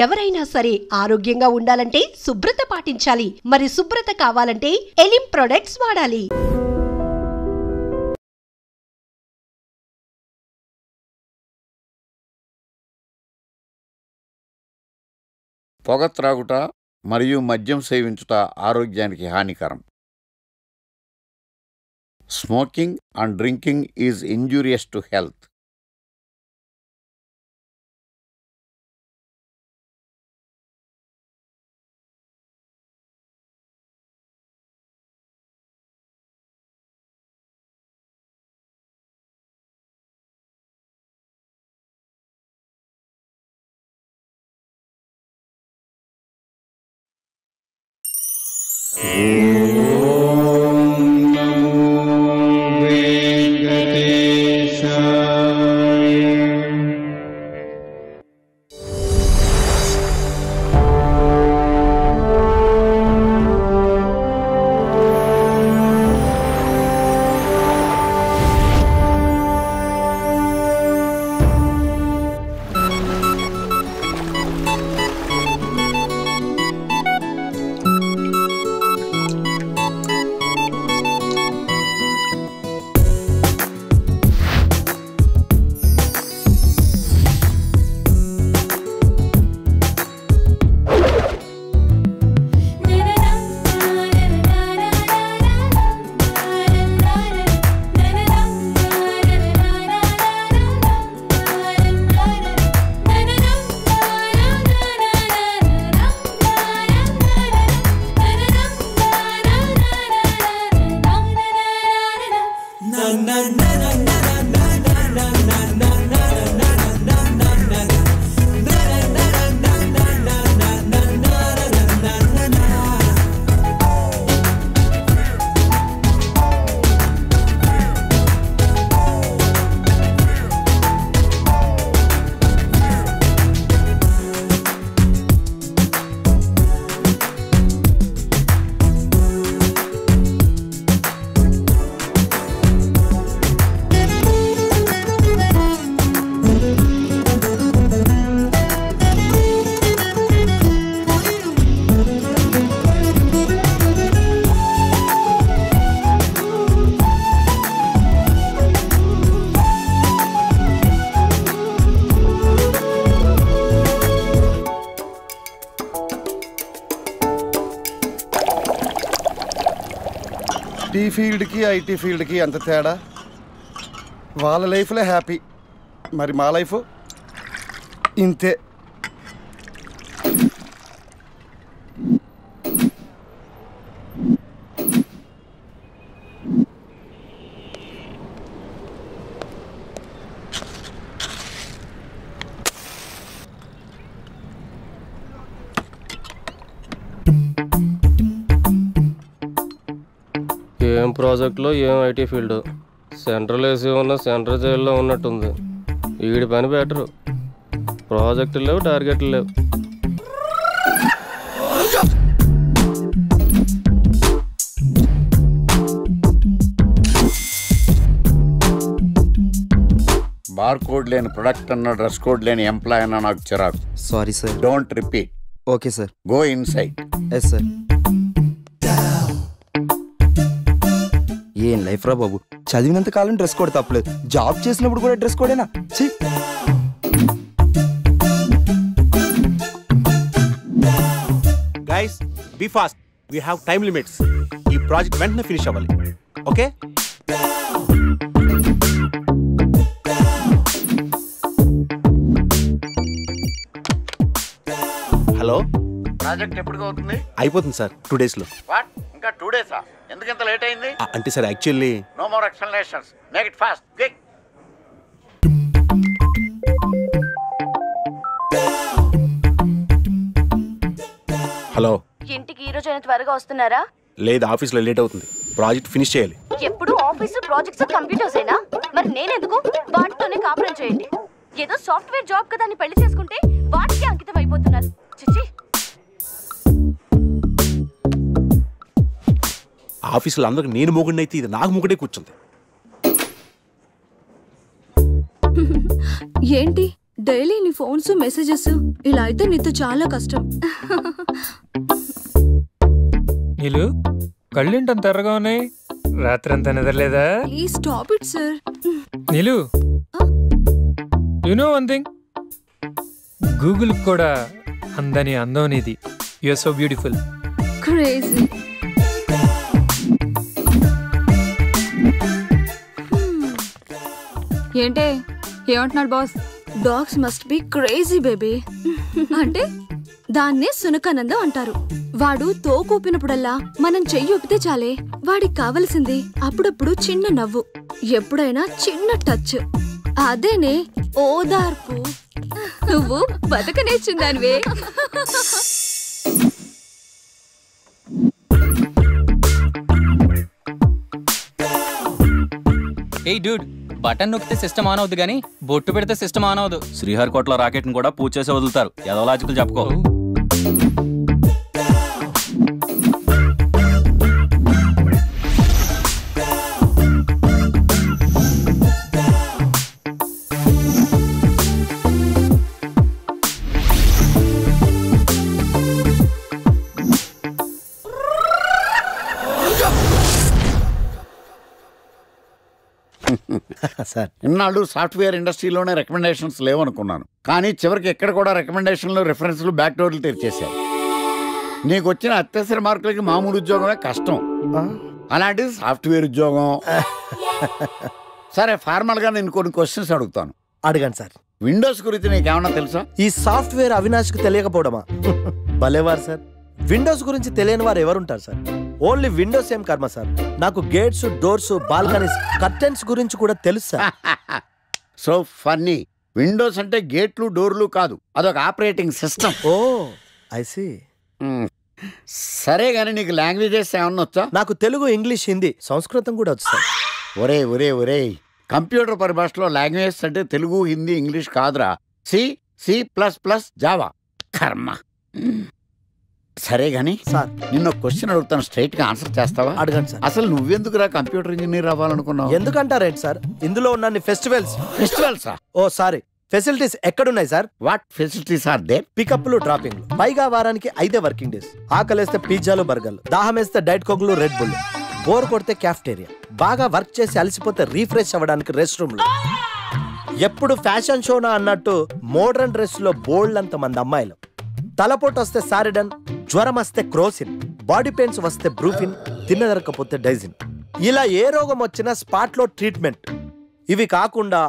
ఎవరైనా సరే ఆరోగ్యంగా ఉండాలంటే శుభ్రత పాటించాలి. మరి శుభ్రత కావాలంటే ఎలిం ప్రొడక్ట్స్ వాడాలి. పొగ త్రాగుట మరియు మద్యం సేవించుట ఆరోగ్యానికి హానికరం. Smoking and drinking is injurious to health. Tea ఫీల్డ్కి ఐటీ ఫీల్డ్కి అంత తేడా. వాళ్ళ లైఫ్లో హ్యాపీ, మరి మా లైఫ్ ఇంతే. ఏం ప్రాజెక్ట్లో ఏం ఐటీ ఫీల్డ్. సెంట్రల్ ఏసీ ఉన్న సెంట్రల్ జైల్లో ఉన్నట్టుంది. వీడి పని బెటరు. ప్రాజెక్టులు లేవు, టార్గెట్లు లేవు. బార్ కోడ్ లేని ప్రొడక్ట్ అన్న, డ్రెస్ కోడ్ లేని ఎంప్లాయ్ అన్న నాకు చిరాకు. Sorry sir. Don't repeat. Okay sir. Go inside. Yes sir. ఏం లైఫ్ రా బాబు. చదివినంత కాలం డ్రెస్ కోడ్ తప్పలేదు, జాబ్ చేసినప్పుడు కూడా డ్రెస్ కోడేనా? Guys be fast, we have time limits. ఈ ప్రాజెక్ట్ వెంటనే ఫినిష్ అవ్వాలి. ఓకే. హలో, ప్రాజెక్ట్ ఎప్పుడు అవుతుంది? అయిపోతుంది సార్, 2 days లో. వాట్, ఇంకా 2 days? ఎందుకు ఇంత లేట్ అయింది? అంటే sir actually. No more explanations, make it fast, quick. Hello, ఇంటికి ఈ రోజైనా త్వరగా వస్తున్నారా? లేదు, ఆఫీస్లో లేట్ అవుతుంది. ప్రాజెక్ట్ ఫినిష్ చేయాలి. ఎప్పుడు ఆఫీసు, ప్రాజెక్ట్స్, కంప్యూటర్స్ ఏనా? మరి నేనెందుకు? వాటితోనే కాపురం చేయండి. ఏదో సాఫ్ట్వేర్ జాబ్ కదా అని పెళ్లి చేసుకుంటే వాటికి అంకితం అయిపోతున్నారు. చిచ్చి. ఆఫీసులో అందరికి నేను మొగుడినైతే ఇది నాకు మొగుడే కూర్చుంది. ఏంటి డైలీ నీ ఫోన్స్ మెసేజెస్ ఇలా అయితే నీతో చాలా కష్టం. నీలు కళ్ళేంటంత ఎర్రగా ఉన్నాయి? రాత్రి అంతా నిద్రలేదా? Please stop it sir. Neelu you know one thing, Google కూడా అందని అందం నీది. You are so beautiful. Crazy. ఏంటే ఏమంటున్నాడు boss? Dogs must be crazy baby. అంటే దాన్నే సునకానందం అంటారు. వాడు తోకూపినప్పుడల్లా మనం చెయ్యి ఊపితే చాలే. వాడికి కావలసింది అప్పుడప్పుడు చిన్న నవ్వు, ఎప్పుడైనా చిన్న టచ్. అదేనే ఓదార్పు. నువ్వు బతక నేర్చుందానివే. ఏయ్ డూడ్, బటన్ నొక్కితే సిస్టమ్ ఆన్ అవుద్ది కానీ బొట్టు పెడితే సిస్టమ్ ఆన్ అవదు. శ్రీహరికోటలో రాకెట్ ని కూడా పూజ చేసి వదులుతారు. ఏదో లాజికల్ చెప్పుకో. సార్, ఇన్నాళ్ళు సాఫ్ట్వేర్ ఇండస్ట్రీలోనే రికమెండేషన్స్ లేవనుకున్నాను, కానీ చివరికి ఎక్కడ కూడా రికమెండేషన్లు రిఫరెన్స్లు బ్యాక్ డోర్లు తెరిచేశారు. నీకు వచ్చిన అత్యవసర మార్కులకి మామూలు ఉద్యోగమే కష్టం, అలాంటిది సాఫ్ట్వేర్ ఉద్యోగం. సరే, ఫార్మల్ గా నేను కొన్ని క్వశ్చన్స్ అడుగుతాను. అడగండి సార్. విండోస్ గురించి నీకేమన్నా తెలుసా? ఈ సాఫ్ట్వేర్ అవినాష్కి తెలియకపోవడమా? భలేవారు సార్. విండోస్ గురించి తెలియని వారు ఎవరుంటారు సార్? ఓన్లీ విండోస్ ఏం కర్మ సార్, నాకు గేట్స్, డోర్స్, బాల్కనీస్, కర్టెన్స్ గురించి కూడా తెలుసు సార్. So funny. విండోస్ అంటే గేట్లు డోర్లు కాదు, అదొక operating system. Oh I see. సరే గానీ నీకు లాంగ్వేజెస్ ఏమన్నా వచ్చా? నాకు తెలుగు, ఇంగ్లీష్, హిందీ, సంస్కృతం కూడా వచ్చు సార్. ఒరే ఒరే ఒరే, కంప్యూటర్ పరిభాషలో లాంగ్వేజెస్ అంటే తెలుగు, హిందీ, ఇంగ్లీష్ కాదురా. C++, Java. కర్మ. సరే గాని సార్, నిన్న క్వశ్చన్ అడుగుతాను, స్ట్రైట్ గా ఆన్సర్ చేస్తావా? అడగండి సార్. అసలు నువ్వెందుకురా కంప్యూటర్ ఇంజనీర్ అవ్వాలనుకున్నావు? ఎందుకంటారేంటి సార్, ఇందులో ఉన్న ఫెస్టివల్స్. ఓ సారీ, ఫెసిలిటీస్ ఎక్కడున్నాయి sir? What facilities are there? పికప్లు, డ్రాపింగ్లు, పైగా వారానికి 5 వర్కింగ్ డేస్. ఆకలేస్తే పిజ్జాలు, బర్గర్లు, దాహం వేస్తే డైట్ కోక్లు, రెడ్ బుల్, బోర్ కొడితే క్యాఫ్టేరియా, బాగా వర్క్ చేసి అలసిపోతే రీఫ్రెష్ అవ్వడానికి రెస్ట్ రూమ్లు. ఎప్పుడు ఫ్యాషన్ షోనా అన్నట్టు మోడర్న్ డ్రెస్ లో బోల్డ్ అంత మంది అమ్మాయిలు. తలపోటు వస్తే సారిడన్, జ్వరం వస్తే క్రోసిన్, బాడీ పెయిన్స్ వస్తే బ్రూఫిన్, తిన్నదరకపోతే డైజిన్. ఇలా ఏ రోగం వచ్చినా స్పాట్ లో ట్రీట్మెంట్. ఇవి కాకుండా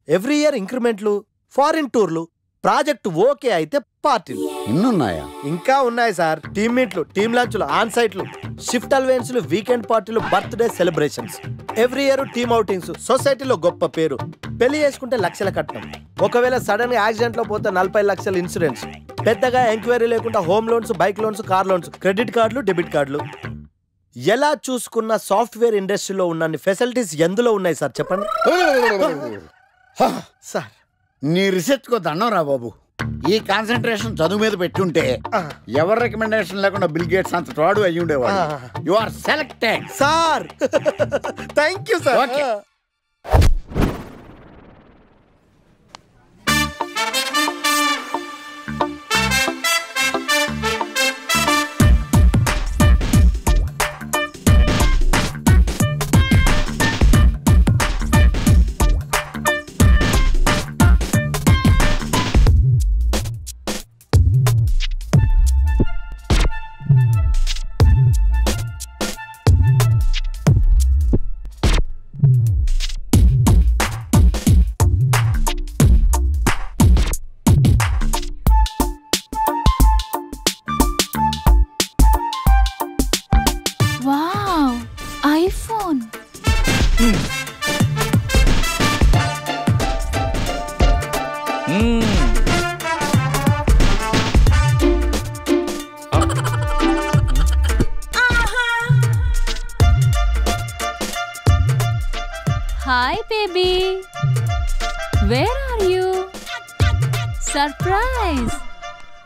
ఎవ్రీ ఇయర్ ఇంక్రిమెంట్లు, ఫారిన్ టూర్లు, ప్రాజెక్ట్ ఓకే అయితే పార్టీలు. ఇన్నున్నాయా? ఇంకా ఉన్నాయి సార్. టీమ్ మీట్లు, టీమ్ లంచ్లు, ఆన్ సైట్లు, షిఫ్ట్ అలవెన్స్లు, వీకెండ్ పార్టీలు, birthday celebrations, every year team outings, సొసైటీలో గొప్ప పేరు, పెళ్లి చేసుకుంటే లక్షల కట్నం, ఒకవేళ సడన్ గా యాక్సిడెంట్ లో పోతే 40 లక్షల ఇన్సూరెన్స్, పెద్దగా ఎంక్వైరీ లేకుండా home loans, bike loans, car loans, credit కార్డులు, డెబిట్ కార్డులు. ఎలా చూసుకున్న సాఫ్ట్వేర్ ఇండస్ట్రీలో ఉన్న ఫెసిలిటీస్ ఎందులో ఉన్నాయి సార్ చెప్పండి సార్. నీ రీసెర్చ్ కో దండం రా బాబు. ఈ కాన్సన్ట్రేషన్ చదువు మీద పెట్టుంటే ఎవరి రికమెండేషన్ లేకుండా బిల్ గేట్స్ అంత తోడు అయ్యి ఉండేవాడు. You are selected sir. Thank you sir. Okay. Hi baby, where are you? Surprise,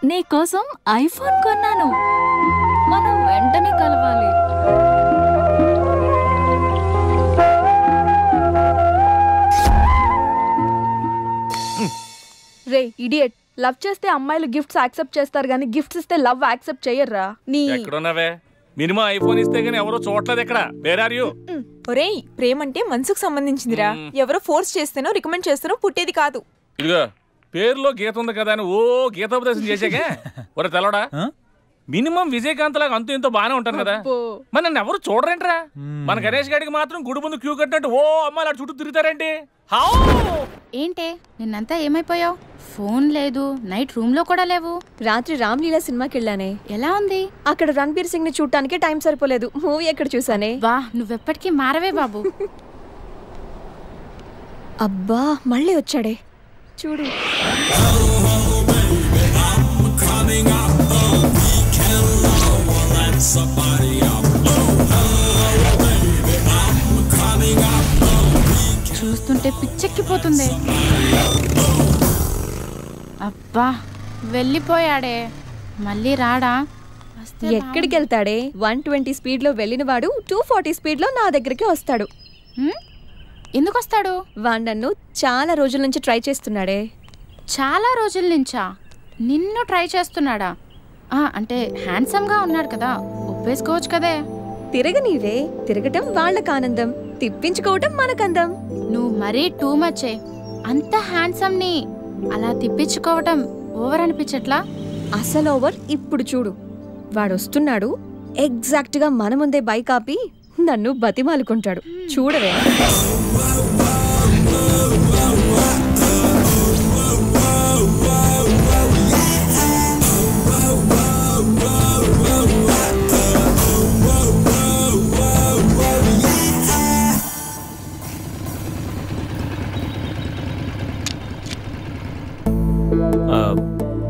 నీకోసం ఐఫోన్ కొన్నాను. మనం వెంటనే కలవాలి. రే ఇడియట్, లవ్ చేస్తే అమ్మాయిలు గిఫ్ట్స్ యాక్సెప్ట్ చేస్తారు కానీ గిఫ్ట్స్ ఇస్తే లవ్ యాక్సెప్ట్ చెయ్యర్రా. నీ ఎక్కడున్నావే? మినిమం ఐఫోన్ ఇస్తే గానీ ఎవరో చూడలేదు ఇక్కడ. Where are you? ఒరేయ్, ప్రేమ అంటే మనసుకు సంబంధించిందిరా. ఎవరో ఫోర్స్ చేస్తేనో రికమెండ్ చేస్తేనో పుట్టేది కాదు. ఇదిగో పేరులో గీత ఉంది కదా అని ఓ గీతోపదేశం చేసాకే ఒరే తెలవడా? మినిమం విజయకాంత్ లాగా అంతూ ఇంతో బానే ఉంటాను కదా, మరి నన్ను ఎవరు చూడరేంట్రా? మన గణేష్ గారికి మాత్రం గుడి ముందు క్యూ కట్టినట్టు ఓ అమ్మాయిలు చుట్టూ తిరుగుతారేంటి? ఏంటే నిన్నంతా ఏమైపోయావు? ఫోన్ లేదు, నైట్ రూమ్ లో కూడా లేవు. రాత్రి రామ్లీలా సినిమాకి వెళ్ళానే. ఎలా ఉంది? అక్కడ రణబీర్ సింగ్ ని చూడటానికి టైం సరిపోలేదు. మూవీ ఎక్కడ చూసానే. వా, నువ్వెప్పటికీ మారవే బాబు. అబ్బా మళ్ళీ వచ్చాడే చూడు. చూస్తుంటే పిచ్చెక్కిపోతుంది. అబ్బా వెళ్ళిపోయాడే, మళ్ళీ రాడా? ఎక్కడికి వెళ్తాడే? 120 స్పీడ్ లో వెళ్ళిన వాడు 240 స్పీడ్ లో నా దగ్గరికి వస్తాడు. ఎందుకు వస్తాడు? వాడు నన్ను చాలా రోజుల నుంచి ట్రై చేస్తున్నాడే. చాలా రోజుల నుంచా? నిన్ను ట్రై చేస్తున్నాడా? అంటే హ్యాండ్సమ్ గా ఉన్నాడు కదా, ఒప్పేసుకోవచ్చు కదే. తిరగనీవే, తిరగటం వాళ్ళకి ఆనందం, తిప్పించుకోవటం మనకందం. నువ్వు మరీ టూ మచ్చే. అంత హ్యాండ్సమ్ ని అలా తిప్పించుకోవటం ఓవర్ అనిపించట్లా? అసలు ఓవర్. ఇప్పుడు చూడు, వాడు వస్తున్నాడు. ఎగ్జాక్ట్ గా మన ముందే బైక్ ఆపి నన్ను బతిమాలుకుంటాడు. చూడవే.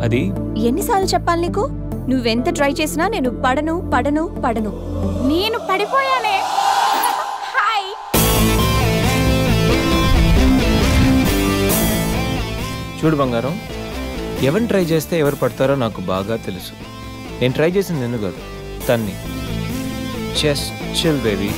అది ఎన్నిసార్లు చెప్పాలి నీకు? నువ్వెంత ట్రై చేసినా నేను పడను పడను పడను. నేను పడిపోయానే. హాయ్. చూడు బంగారం, ఎవరిని ట్రై చేస్తే ఎవరు పడతారో నాకు బాగా తెలుసు. నేను ట్రై చేసింది నిన్ను కాదు, తన్ని. Just chill baby.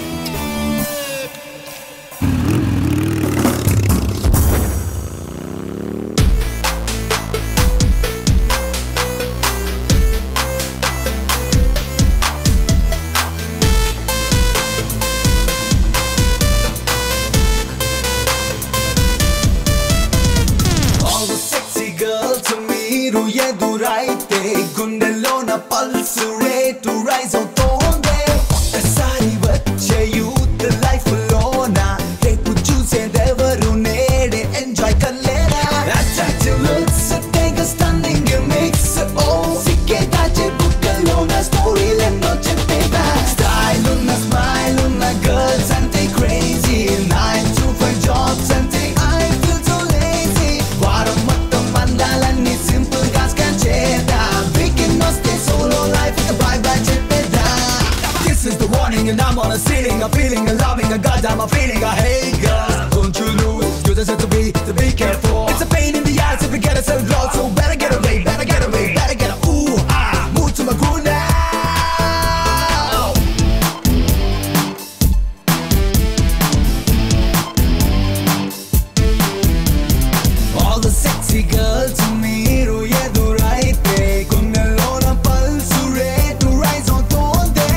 ఎదురైతే గుండెలోన పల్సు రేటు రైజ్ అవుతోంది. ఒక్కసారి వచ్చే యూత్ లైఫ్ లోన రేపు చూసేదెవరు నేడే ఎంజాయ్ కల్లేరా. Attractive looks take a stunning mix. ఓ సిక్కే దాచే బుక్కలోన స్టోరీలెన్నో చెప్పేవా. స్టైల్ ఉన్న స్మైల్ ఉన్న గర్ల్స్ అంటే క్రేజీ. 9 to 5 జాబ్స్ అంటే I feel so lazy. వారం మొత్తం అందాలన్నీ సింపుల్ గా స్కాన్ చేద్దా. వీకెండ్ వస్తే సోలో లైఫ్ బై బై చెప్పేద్దా. This is the warning and I'm on a ceiling. I'm feeling a loving a goddamn a feeling a hey girls, don't you know you just have to be careful. It's a pain in the ass if you get yourself lost, so better get away, better get away, better get a ooh ah. Move to my groove now. All the sexy girls మీరు ఎదురైతే గుండెలోన pulse rate rise అవుతోంది.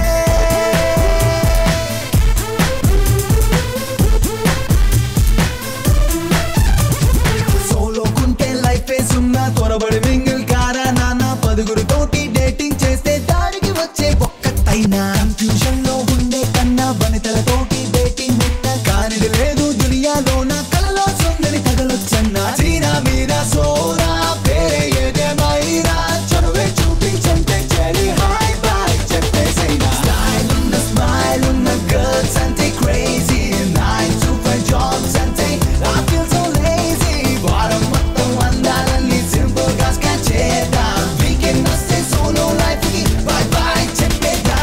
Solo కుంటే life సున్నా, త్వరబడి mingle కారా నాన్న. 10 తోటి dating చేస్తే దానికి వచ్చే ఒక్కటైనా కన్ఫ్యూజన్ లో ఉండే కన్నా వనితలతోటి డేటింగ్ విన్నా కానిది లేదు దునియాలోన. కలలో సుందరి తగలొచ్చన్నా చీనా మీద సోనా పేరే ఏదేమైనా చనువే చూపించంటే చెరి హై బై చెప్పేసైనా. స్టైల్ ఉన్న స్మైల్ ఉన్న గర్ల్స్ అంటే క్రేజీ. 9 to 5 జాబ్స్ అంటే I feel so lazy. వారం మొత్తం అందాలన్నీ సింపుల్ గా స్కాన్ చేద్దా. వీకెండ్ వస్తే సోలో లైఫ్ కి బై బై చెప్పేద్దా.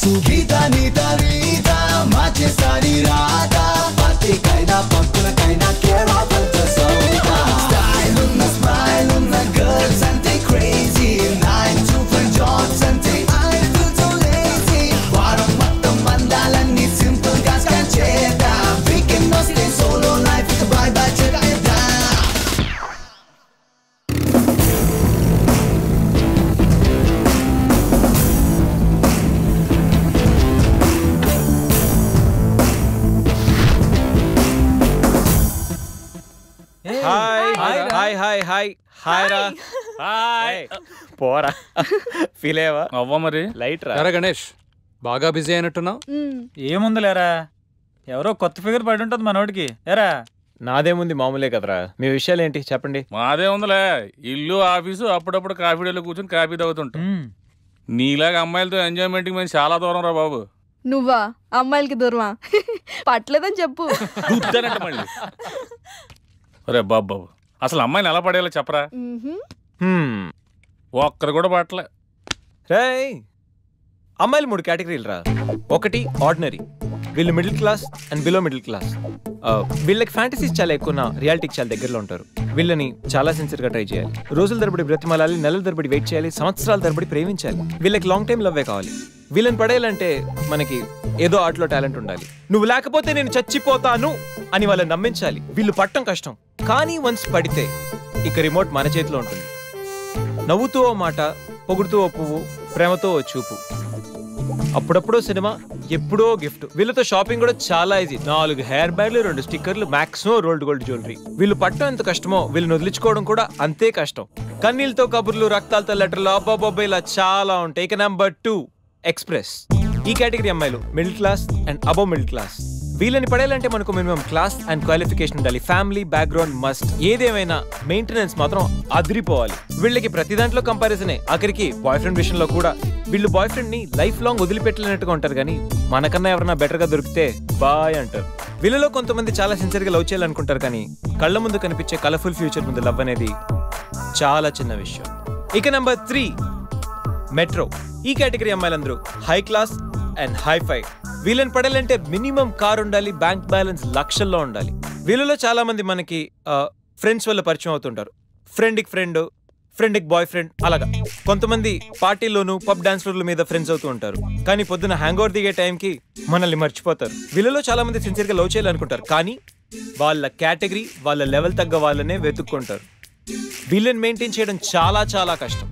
మనసు గీత నీత రీత మార్చేసారి రాత పతికైనా పక్కులకైనా కేవా పంచ సౌత స్టైల్ ఉన్న స్మైల్ ఉన్న గర్ల్స్ అంటే క్రేజీ 9 to 5 jobs అంటే I feel so lazy వారం మొత్తం అందాలన్నీ సింపుల్ గా స్కాన్ చేద్దాం వీకెండ్ వస్తే సోలో లైఫ్ బై బై చేద్దాం hi hi hi hi hi రా హాయ్ పోరా ఫీల్ అయ్యావా అవ్వ మరి లైట్ రా ఎరా గణేష్ బాగా బిజీ అయినట్టున్నావు ఏముందిలేరా ఎవరో కొత్త ఫిగర్ పడి ఉంటుంది మనోడికి ఎరా నాదేముంది మామూలే కదరా మీ విషయాలు ఏంటి చెప్పండి మాదే ఉందిలే ఇల్లు ఆఫీసు అప్పుడప్పుడు కాఫీ డేలో కూర్చొని కాఫీ తాగుతుంటాం నీలాగా అమ్మాయిలతో ఎంజాయ్మెంట్కి మేము చాలా దూరం రా బాబు. నువ్వా అమ్మాయిలకి దూరమా పట్టలేదని చెప్పు. గుర్తానంట మళ్ళీ. ఒరే బాబు అసలు అమ్మాయిని ఎలా పడేయాలో చెప్పరా. ఒక్కరు కూడా పట్టలే. రేయ్ అమ్మాయిలు 3 కేటగిరీలు రా. ఒకటి ఆర్డినరీ, వీళ్ళు middle class and below middle class. వీళ్ళకి ఫ్యాంటసీస్ చాలా ఎక్కువ, రియాలిటీకి చాలా దగ్గరలో ఉంటారు. వీళ్ళని చాలా సిన్సియర్గా ట్రై చేయాలి. రోజుల తరబడి బ్రతిమాలాలి, నెలల తరబడి వెయిట్ చేయాలి, సంవత్సరాల తరబడి ప్రేమించాలి. వీళ్ళకి లాంగ్ టైం లవ్వే కావాలి. వీళ్ళని పడేయాలంటే మనకి ఏదో ఆటలో టాలెంట్ ఉండాలి. నువ్వు లేకపోతే నేను చచ్చిపోతాను అని వాళ్ళని నమ్మించాలి. వీళ్ళు పట్టడం కష్టం, కానీ వన్స్ పడితే ఇక రిమోట్ మన చేతిలో ఉంటుంది. నవ్వుతూ ఓ మాట, పొగుడుతూ ఓ పువ్వు, ప్రేమతో ఓ చూపు, అప్పుడప్పుడో సినిమా, ఎప్పుడో గిఫ్ట్. వీళ్ళతో షాపింగ్ కూడా చాలా ఈజీ. 4 హెయిర్ బ్యాగ్లు, 2 స్టిక్కర్లు, మాక్సిమం రోల్డ్ గోల్డ్ జ్యువెలరీ. వీళ్ళు పట్టడం ఎంత కష్టమో వీళ్ళని వదిలించుకోవడం కూడా అంతే కష్టం. కన్నీళ్ళతో కబుర్లు, రక్తాలతో లెటర్లు, అబ్బాబొబ్బా ఇలా చాలా ఉంటాయి. ఇక నెంబర్ 2 ఎక్స్ప్రెస్. ఈ కేటగిరీ అమ్మాయిలు middle class and above middle class. వీళ్ళని పడేయాలంటే మనకు మినిమం క్లాస్ అండ్ క్వాలిఫికేషన్ ఉండాలి. Family background must. ఏదేమైనా మెయింటెనెన్స్ మాత్రం అదిరిపోవాలి. వీళ్ళకి ప్రతి దాంట్లో కంపారిజనే. ఆఖరికి బాయ్ ఫ్రెండ్ విషయంలో కూడా. వీళ్ళు బాయ్ ఫ్రెండ్ ని లైఫ్ లాంగ్ వదిలిపెట్టలేనట్టుగా ఉంటారు, కానీ మనకన్నా ఎవరైనా బెటర్ గా దొరికితే బాయ్ అంటారు. వీళ్ళలో కొంతమంది చాలా సిన్సియర్ గా లవ్ చేయాలనుకుంటారు, కానీ కళ్ళ ముందు కనిపించే కలర్ఫుల్ ఫ్యూచర్ ముందు లవ్ అనేది చాలా చిన్న విషయం. ఇక నెంబర్ 3 మెట్రో. ఈ కేటగిరీ అమ్మాయిలందరూ హై క్లాస్ అండ్ హైఫై. వీళ్ళని పడాలంటే మినిమం కార్ ఉండాలి, బ్యాంక్ బ్యాలెన్స్ లక్షల్లో ఉండాలి. వీళ్ళలో చాలా మంది మనకి ఫ్రెండ్స్ వల్ల పరిచయం అవుతుంటారు. ఫ్రెండ్కి ఫ్రెండ్, ఫ్రెండ్కి బాయ్ ఫ్రెండ్, అలాగా. కొంతమంది పార్టీల్లోనూ పబ్ డాన్స్ల మీద ఫ్రెండ్స్ అవుతూ ఉంటారు, కానీ పొద్దున హ్యాంగ్ ఓవర్ దిగే టైంకి మనల్ని మర్చిపోతారు. వీళ్ళలో చాలా మంది సిన్సియర్గా లవ్ చేయాలనుకుంటారు, కానీ వాళ్ళ కేటగిరీ, వాళ్ళ లెవెల్ తగ్గ వాళ్ళనే వెతుక్కుంటారు. వీళ్ళని మెయింటైన్ చేయడం చాలా చాలా కష్టం.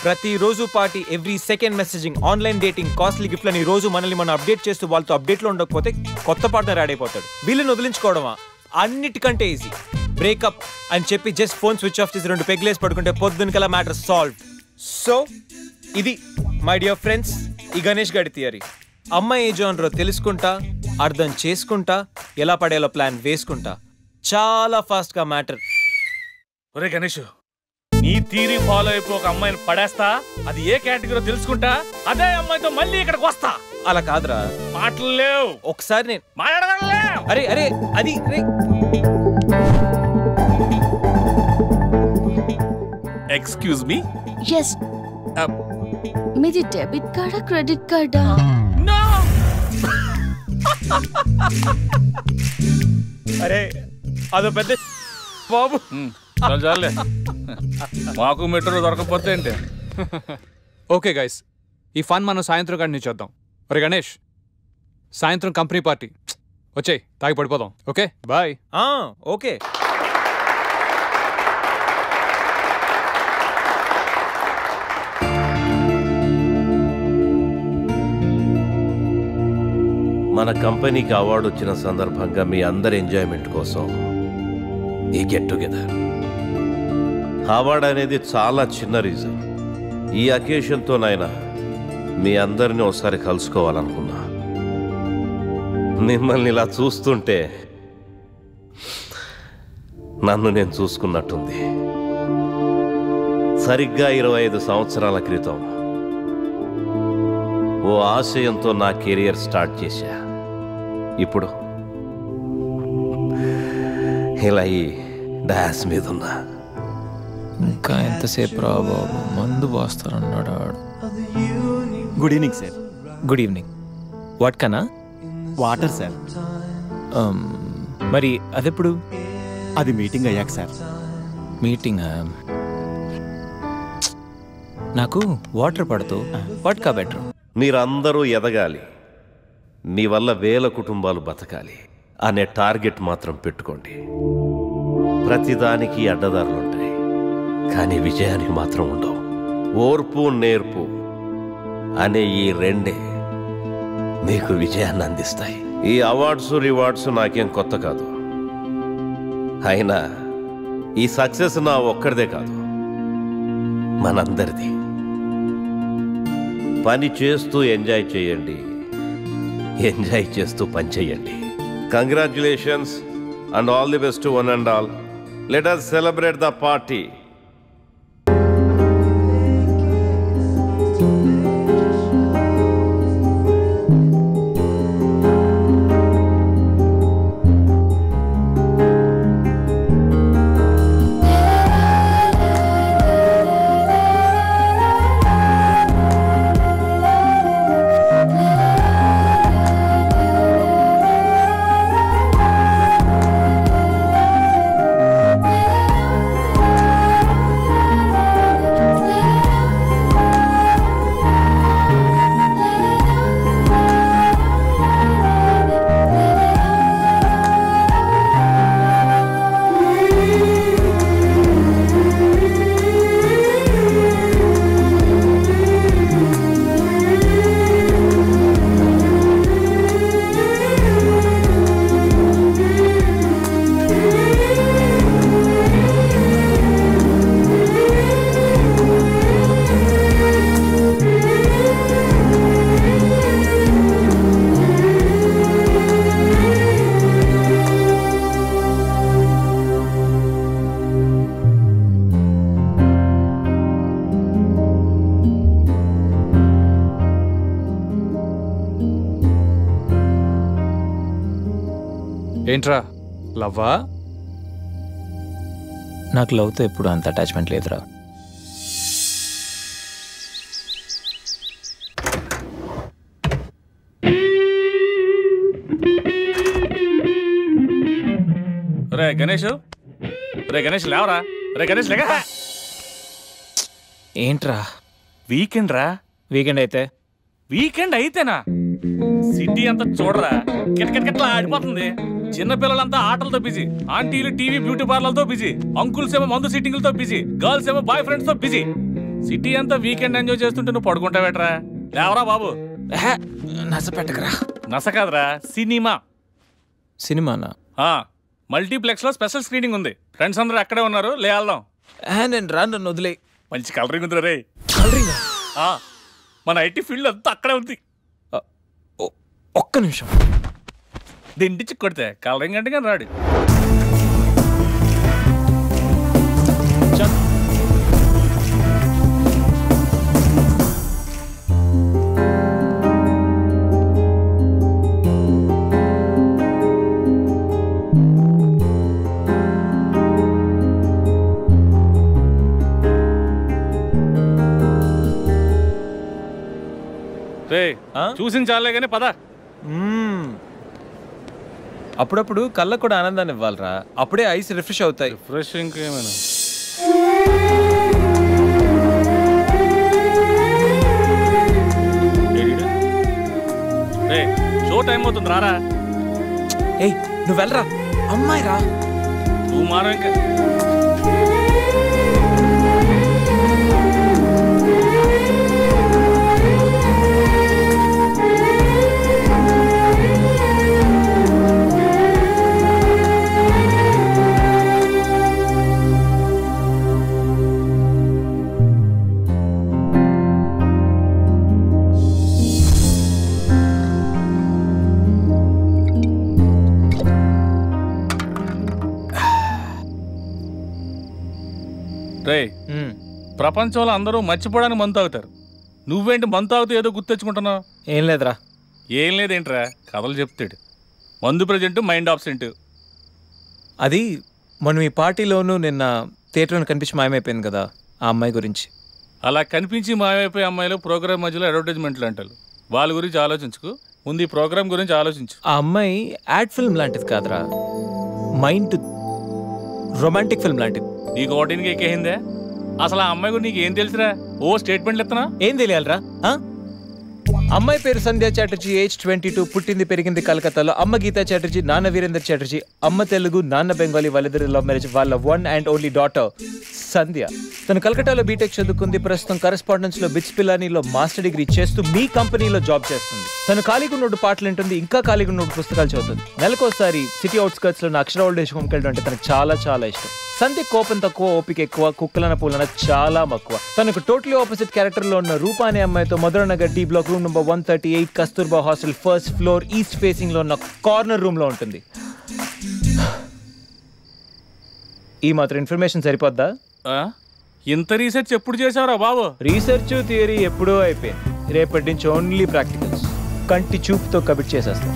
ప్రతిరోజు party, every second messaging, online dating, costly గిఫ్ట్లని రోజు మనల్ని మనం అప్డేట్ చేస్తూ వాళ్ళతో అప్డేట్లో ఉండకపోతే కొత్త పార్ట్నర్ యాడ్ అయిపోతాడు. వీళ్ళని వదిలించుకోవడమా అన్నిటికంటే ఈజీ. బ్రేకప్ అని చెప్పి జస్ట్ ఫోన్ స్విచ్ ఆఫ్ చేసి 2 పెగ్లేసి పడుకుంటే పొద్దునకల్లా మ్యాటర్ సాల్వ్. సో ఇది మై డియర్ ఫ్రెండ్స్ ఈ గణేష్ గారి థియరీ. అమ్మాయి ఏ జోనరో తెలుసుకుంటా, అర్థం చేసుకుంటా, ఎలా పడేలా ప్లాన్ వేసుకుంటా, చాలా ఫాస్ట్గా మ్యాటర్. ఒరే గణేష్, నీ థియరీ ఫాలో అయిపో ఒక అమ్మాయిని పడేస్తా, అది ఏ కేటగిరీ తెలుసుకుంటా, అదే అమ్మాయితో మళ్ళీ ఇక్కడికి వస్తా. అలా కాదురా, మాటలు లేవు. ఒకసారి నేను మాట్లాడలే. అరే అరే అది ఎక్స్క్యూజ్ మీ. ఎస్. మీది డెబిట్ కార్డా క్రెడిట్ కార్డా? అరే అదో పెద్ద బాబు. చాలే, మాకు మెట్రో దొరకపోతే ఏంటి. ఓకే గైస్, ఈ ఫన్ మనం సాయంత్రం కంటిన్యూ చేద్దాం. ఒరే గణేష్, సాయంత్రం కంపెనీ పార్టీ, వచ్చేయ్ తాగి పడిపోదాం. Okay bye. ఓకే. మన కంపెనీకి అవార్డు వచ్చిన సందర్భంగా మీ అందరి ఎంజాయ్మెంట్ కోసం ఈ గెట్ టుగెదర్. అవార్డు అనేది చాలా చిన్న రీజన్. ఈ అకేషన్తోనైనా మీ అందరినీ ఒకసారి కలుసుకోవాలనుకున్నా. మిమ్మల్ని ఇలా చూస్తుంటే నన్ను నేను చూసుకున్నట్టుంది. సరిగ్గా 25 సంవత్సరాల క్రితం ఓ ఆశయంతో నా కెరియర్ స్టార్ట్ చేశా. ఇప్పుడు ఇలా ఈ డాన్స్ మీద ఉన్నా. ఇంకా ఎంతసేపు రా బాబు, మందు పోస్తారన్నాడు. Good evening sir. Good evening. What కన్నా? Water sir. మరి అదెప్పుడు? అది మీటింగ్ అయ్యాక సార్. మీటింగ్ నాకు వాటర్ పడుతూ వాట్కా బెటర్. మీరందరూ ఎదగాలి, మీ వల్ల వేల కుటుంబాలు బతకాలి అనే టార్గెట్ మాత్రం పెట్టుకోండి. ప్రతిదానికి అడ్డదారులుంటాయి, కానీ విజయానికి మాత్రం ఉండవు. ఓర్పు నేర్పు అనే ఈ రెండే మీకు విజయాన్ని అందిస్తాయి. ఈ అవార్డ్స్ రివార్డ్స్ నాకేం కొత్త కాదు. అయినా ఈ సక్సెస్ నా ఒక్కడిదే కాదు, మనందరిది. పని చేస్తూ ఎంజాయ్ చేయండి, ఎంజాయ్ చేస్తూ పని చేయండి. Congratulations and all the best to one and all. Let us celebrate the party. ఏంట్రా లవ్వా? నాకు లవ్తో ఎప్పుడు అంత అటాచ్మెంట్ లేదురా. రే గణేష్, రే గణేష్ లేవరా, రే గణేష్ లేక. ఏంట్రా? వీకెండ్ రా. వీకెండ్ అయితే? వీకెండ్ అయితేనా? సిటీ అంతా చూడరా, కిటకిటకిట్లా ఆడిపోతుంది. చిన్నపిల్లలంతా ఆటలతో బిజీ, ఆంటీలు టీవీ బ్యూటీ పార్లర్తో బిజీ, అంకుల్స్ ఏమో మందు సిట్టింగ్లతో బిజీ, గర్ల్స్ ఏమో బాయ్ ఫ్రెండ్స్ తో బిజీ. సిటీ అంతా వీకెండ్ ఎంజాయ్ చేస్తుంటే నువ్వు పడుకుంటావేట్రా? లేవరా బాబు. నస పెట్టకరా. నస కాదురా, సినిమా. సినిమానా? మల్టీప్లెక్స్ లో స్పెషల్ స్క్రీనింగ్ ఉంది. ఫ్రెండ్స్ అందరూ అక్కడే ఉన్నారు, లే వెళ్దాం. నేను రాను, నన్ను వదిలే. మంచి కలరింగ్ ఉంది రే. మన ఐటీ ఫీల్డ్ అంతా అక్కడే ఉంది. ఒక్క నిమిషం. దిండిచ్చి కొడితే కలరింగ్ అంటే కానీ రాడు. చూసిన చాలే కానీ పద. అప్పుడప్పుడు కళ్ళకు కూడా ఆనందాన్ని ఇవ్వాలరా, అప్పుడే ఐస్ రిఫ్రెష్ అవుతాయి. రిఫ్రెష్ ఇంకేమైనా? షో టైం అవుతుంది, రారా. ఏయ్ నువ్వు వెళ్ళరా, అమ్మాయి రా. నువ్వు మారా ఇంకా. రే, ప్రపంచంలో అందరూ మర్చిపోవడానికి మందు తాగుతారు, నువ్వేంటి మందు తాగుతూ ఏదో గుర్తెచ్చుకుంటున్నావు? ఏం లేదురా. ఏం లేదేంట్రా, కథలు చెప్తాడు. మందు ప్రజెంట్, మైండ్ ఆబ్సెంట్. అది మనం ఈ పార్టీలోనూ నిన్న థియేటర్లో కనిపించి మాయమైపోయింది కదా, ఆ అమ్మాయి గురించి. అలా కనిపించి మాయమైపోయే అమ్మాయిలు ప్రోగ్రామ్ మధ్యలో అడ్వర్టైజ్మెంట్లు అంటారు. వాళ్ళ గురించి ఆలోచించుకు. ముందు ఈ ప్రోగ్రామ్ గురించి ఆలోచించు. ఆ అమ్మాయి యాడ్ ఫిల్మ్ లాంటిది కాదురా, మైండ్ రొమాంటిక్ ఫిల్మ్ లాంటిది. నీకు ఓటింగ్కి ఎక్కేసిందే? అసలు ఆ అమ్మాయి గురించి నీకు ఏం తెలుసురా? ఓ స్టేట్మెంట్లు ఇస్తున్నా. ఏం తెలియాలరా? అమ్మాయి పేరు సంధ్యా చాటర్జీ, ఏజ్ 22, పుట్టింది పెరిగింది కలకత్తాలో. అమ్మ గీతా చాటర్జీ, నాన్న వీరేందర్ చాటర్జీ. అమ్మ తెలుగు, నాన్న బెంగాలీ. వాళ్ళిద్దరు లవ్ మ్యారేజ్. వాళ్ళ వన్ అండ్ ఓన్లీ డాటర్ సంధ్య. తను కలకత్తాలో బీటెక్ చదువుకుంది. ప్రస్తుతం కరెస్పాండెన్స్ లో బిట్స్ పిల్లానిలో మాస్టర్ డిగ్రీ చేస్తూ మీ కంపెనీలో జాబ్ చేస్తుంది. తను ఖాళీగా ఉన్నోడు పాటలు వింటుంది, ఇంకా ఖాళీగా ఉన్నోడు పుస్తకాలు చదువుతుంది. నెలకోసారి సిటీ అవుట్స్కర్ట్స్ లో అక్షర ఓల్డ్ ఏజ్ హోమ్కి వెళ్ళడం అంటే తనకు చాలా చాలా ఇష్టం. సంధ్య కోపం తక్కువ, ఓపిక ఎక్కువ, కుక్కలన పూలన చాలా మక్కువ. తనకు టోటలీ ఆపోజిట్ క్యారెక్టర్ లో ఉన్న రూపా అనే అమ్మాయితో Madhuranagar D block room number 138 Kasturba hostel first floor east facing లో ఉన్న కార్నర్ రూమ్ లో ఉంటుంది. ఈ మాత్రం ఇన్ఫర్మేషన్ సరిపోద్దా? ఇంత రీసెర్చ్ ఎప్పుడు చేసావురా బాబు? రీసెర్చ్ థియరీ ఎప్పుడో అయిపోయింది. రేపటి నుంచి ఓన్లీ ప్రాక్టికల్స్. కంటి చూపుతో కబిట్ చేసేస్తాం.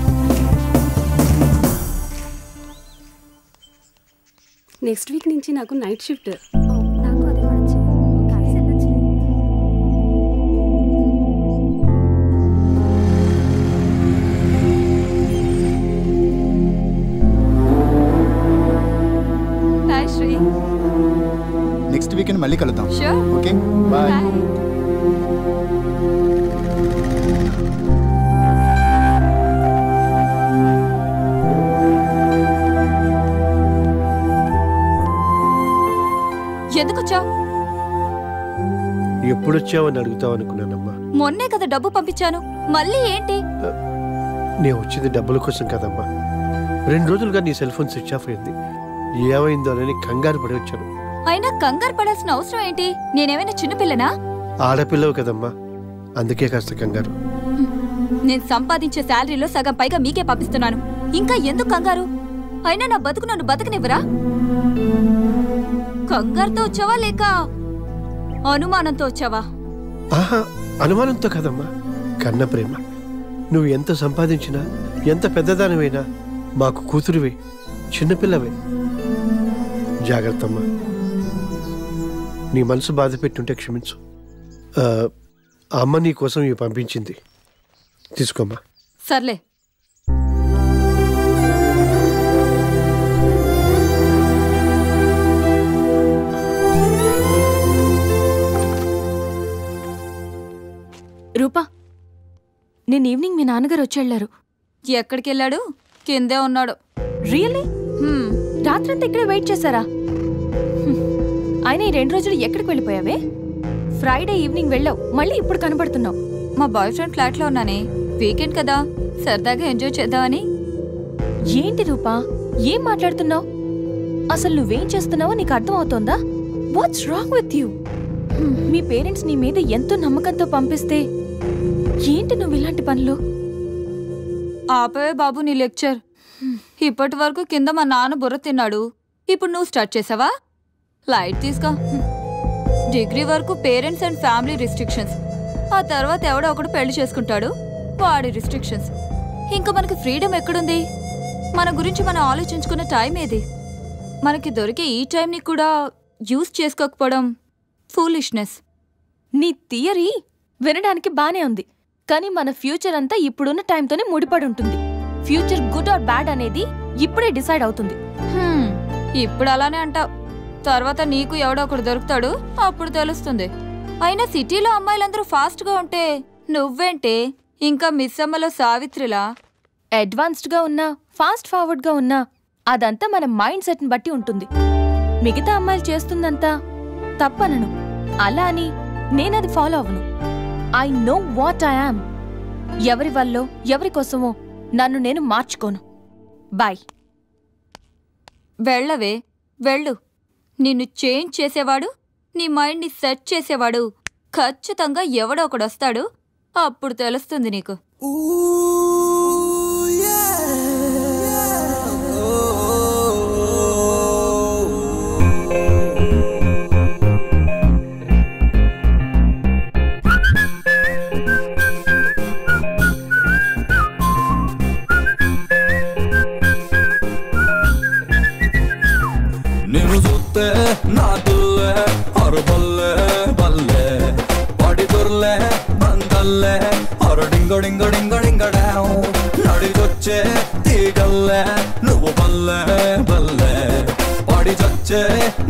నెక్స్ట్ వీక్ నుంచి నాకు నైట్ షిఫ్ట్. నెక్స్ట్ వీకెండ్ మళ్ళీ కలుద్దాం. Sure. Okay bye. ఎందుకు వచ్చావు? ఎప్పుడొచ్చావని అడుగుతావు అనుకున్నానమ్మా. మొన్నే కదా డబ్బు పంపించాను, మళ్ళీ ఏంటి? నేను వచ్చింది డబ్బుల కోసం కదమ్మా. 2 రోజులుగా నీ సెల్ ఫోన్ స్విచ్ ఆఫ్ అయింది. ఏమైందో అని కంగారు పడి వచ్చాను. అయినా కంగారు పడాల్సిన అవసరం ఏంటి? నేనేమైనా చిన్నపిల్లనా? ఆడపిల్లవు కదమ్మా, అందుకే కాస్త కంగారు. నేను సంపాదించే శాలరీలో సగం పైగా మీకే పంపిస్తున్నాను, ఇంకా ఎందుకు కంగారు? అయినా నా బతుకు నన్ను బతకనివ్వరా? కంగారుతో వచ్చావా లేక అనుమానంతో వచ్చావా? ఆహా, అనుమానంతో కదమ్మా, కన్న ప్రేమ. నువ్వు ఎంత సంపాదించినా, ఎంత పెద్దదానివైనా మాకు కూతురువే, చిన్నపిల్లవే. జాగ్రత్తమ్మా. నీ మనసు బాధ పెట్టుంటే క్షమించు. అమ్మ నీ కోసం ఇవి పంపించింది, తీసుకోమ్మా. సర్లే. రూపా, నేను ఈవినింగ్ మీ నాన్నగారు వచ్చేళ్లారు. ఎక్కడికి వెళ్ళాడు? కిందే ఉన్నాడు. రియల్లీ? రాత్రంతా ఇక్కడే వెయిట్ చేశారా? ఆయన ఈ 2 రోజులు ఎక్కడికి వెళ్ళిపోయావే? ఫ్రైడే ఈవినింగ్ వెళ్ళావు, మళ్ళీ ఇప్పుడు కనబడుతున్నావు. మా బాయ్ ఫ్రెండ్ ఫ్లాట్లో ఉన్నానే, వీకెండ్ కదా, సరదాగా ఎంజాయ్ చేద్దామని. ఏంటి రూపా, ఏం మాట్లాడుతున్నావు? అసలు నువ్వేం చేస్తున్నావో నీకు అర్థం అవుతోందా? What's wrong with you? మీ పేరెంట్స్ నీ మీద ఎంతో నమ్మకంతో పంపిస్తే ఏంటి నువ్వు ఇలాంటి పనులు? ఆపవే బాబు నీ లెక్చర్. ఇప్పటి వరకు కింద మా నాన్న బుర్ర తిన్నాడు, ఇప్పుడు నువ్వు స్టార్ట్ చేసావా? లైట్ తీసుకో. డిగ్రీ వరకు పేరెంట్స్ అండ్ ఫ్యామిలీ రిస్ట్రిక్షన్స్, ఆ తర్వాత ఎవడో ఒకడు పెళ్లి చేసుకుంటాడు, వాడి రిస్ట్రిక్షన్స్. ఇంకా మనకి ఫ్రీడమ్ ఎక్కడుంది? మన గురించి మనం ఆలోచించుకునే టైం ఏది? మనకి దొరికే ఈ టైంని కూడా యూజ్ చేసుకోకపోవడం ఫూలిష్నెస్. నీ థియరీ వినడానికి బానే ఉంది, కానీ మన ఫ్యూచర్ అంతా ఇప్పుడున్న టైంతోనే ముడిపడి ఉంటుంది. ఫ్యూచర్ గుడ్ ఆర్ బ్యాడ్ అనేది ఇప్పుడే డిసైడ్ అవుతుంది. ఇప్పుడు అలానే అంటావు, తర్వాత నీకు ఎవడో ఒకడు దొరుకుతాడు, అప్పుడు తెలుస్తుంది. అయినా సిటీలో అమ్మాయిలందరూ ఫాస్ట్గా ఉంటే నువ్వేంటే ఇంకా మిస్ అమ్మలో సావిత్రిలా అడ్వాన్స్డ్గా ఉన్నా, ఫాస్ట్ ఫార్వర్డ్గా ఉన్నా అదంతా మన మైండ్ సెట్ని బట్టి ఉంటుంది. మిగతా అమ్మాయిలు చేస్తుందంతా తప్పనను, అలా అని నేనది ఫాలో అవ్వను. I know what I am. ఎవరి వల్లో ఎవరి కోసమో నన్ను నేను మార్చుకోను. బాయ్. వెళ్ళవే, వెళ్ళు. నిన్ను చేంజ్ చేసేవాడు, నీ మైండ్ని సెట్ చేసేవాడు ఖచ్చితంగా ఎవడో ఒకడు వస్తాడు, అప్పుడు తెలుస్తుంది నీకు. నిన్ను చూస్తే నా తుల్లే అరు బల్లే బల్లే పడి దొర్లే బందల్లే అరు డింగో డింగో డింగో డింగడాం నడిచొచ్చే తీగల్లే నువ్వు బల్లే బల్లే పడి చచ్చే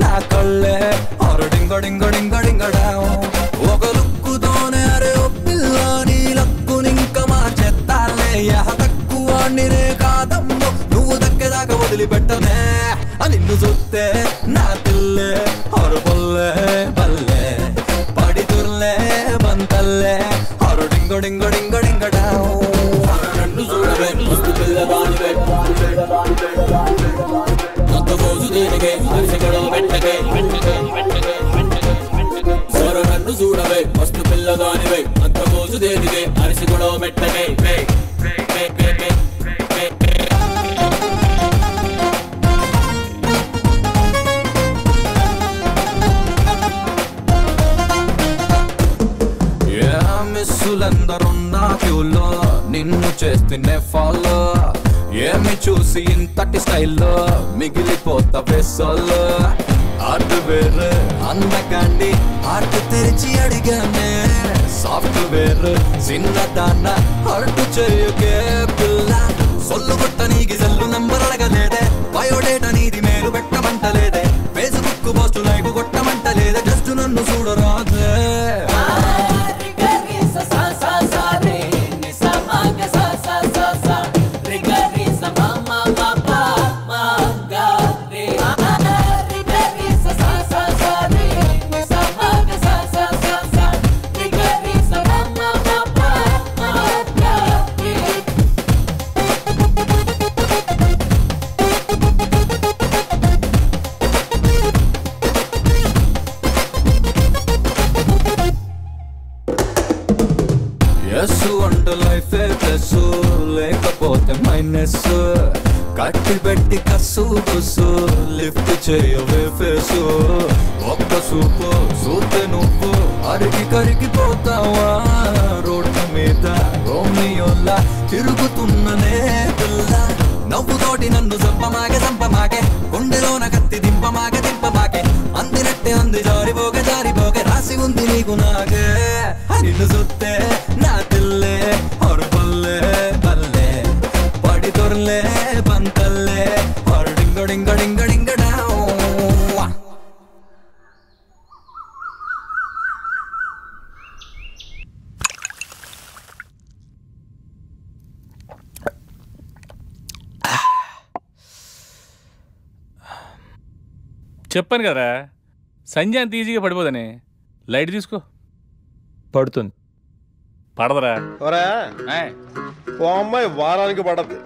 నా కళ్ళే అరు డింగో డింగో డింగో డింగడాం ఒక లుక్కుతోనే అరే ఓ పిల్ల నీ లక్కునింక మార్చేస్తాలే తక్కువ నిరే కాదమ్మో నువ్వు దక్కేదాకా వదిలిపెట్టనే నిన్ను చూస్తే నా పిల్లే అరు బల్లే బల్లే పడి తుర్లే బంతల్లే అరు డింగో డింగో డింగో డింగడాం నన్ను చూడవే మస్తు పిల్లవాడివే అంత రోజు దేనికే అరిసెగడో వెంటకే నన్ను చూడవే మస్తు పిల్లదానివే అంత రోజు దేనికే అరిసెగడో మెట్టకే మిస్సులందరున్నా క్యూలో నిన్ను చేస్తూనే ఫాలో ఏమి చూసి ఇంతటి స్టైల్లో మిగిలిపోతా వెస్సల్లో ఆర్ట్ వేర్ అందకండి ఆర్ట్ తెరిచి అడిగానే సాఫ్ట్వేర్ చిన్నదాన్న హార్ట్ చేయకే పిల్ల సొల్లు కొట్ట నీకి సెల్లు నంబర్ అడగలేదే బయోడేటా నీది మేలు పెట్టమంటలేదే ఫేస్బుక్ పోస్ట్ లైక్ కొట్టమంటలేదే జస్ట్ నన్ను చూడరాదే లేకపోతే మైనస్ కట్టి పెట్టి కసు బుసు లిఫ్ట్ చేయవే ఫేసు ఒక్క సూపు చూస్తే నువ్వు అరిగి కరిగిపోతావా రోడ్డు మీద రోమియోలా తిరుగుతున్ననే పిల్ల నవ్వుతోటి నన్ను చంపమాగే గుండెలోన కత్తి దింపమాగే అందినట్టే అంది జారిపోగే రాసి ఉంది నీకు నాగే నిన్ను చూస్తే నా తిల్లే और बल्ले बल्ले पड़ी तोरले बंतल्ले और डिंगो डिंगो डिंगो डिंगो डाओ చెప్పాను కదరా సంజయ్ అంత ఈజీగా పడిపోదని లైట్ తీసుకో పడుతుంది పడదరా ఓ అమ్మాయి వారానికి పడద్ది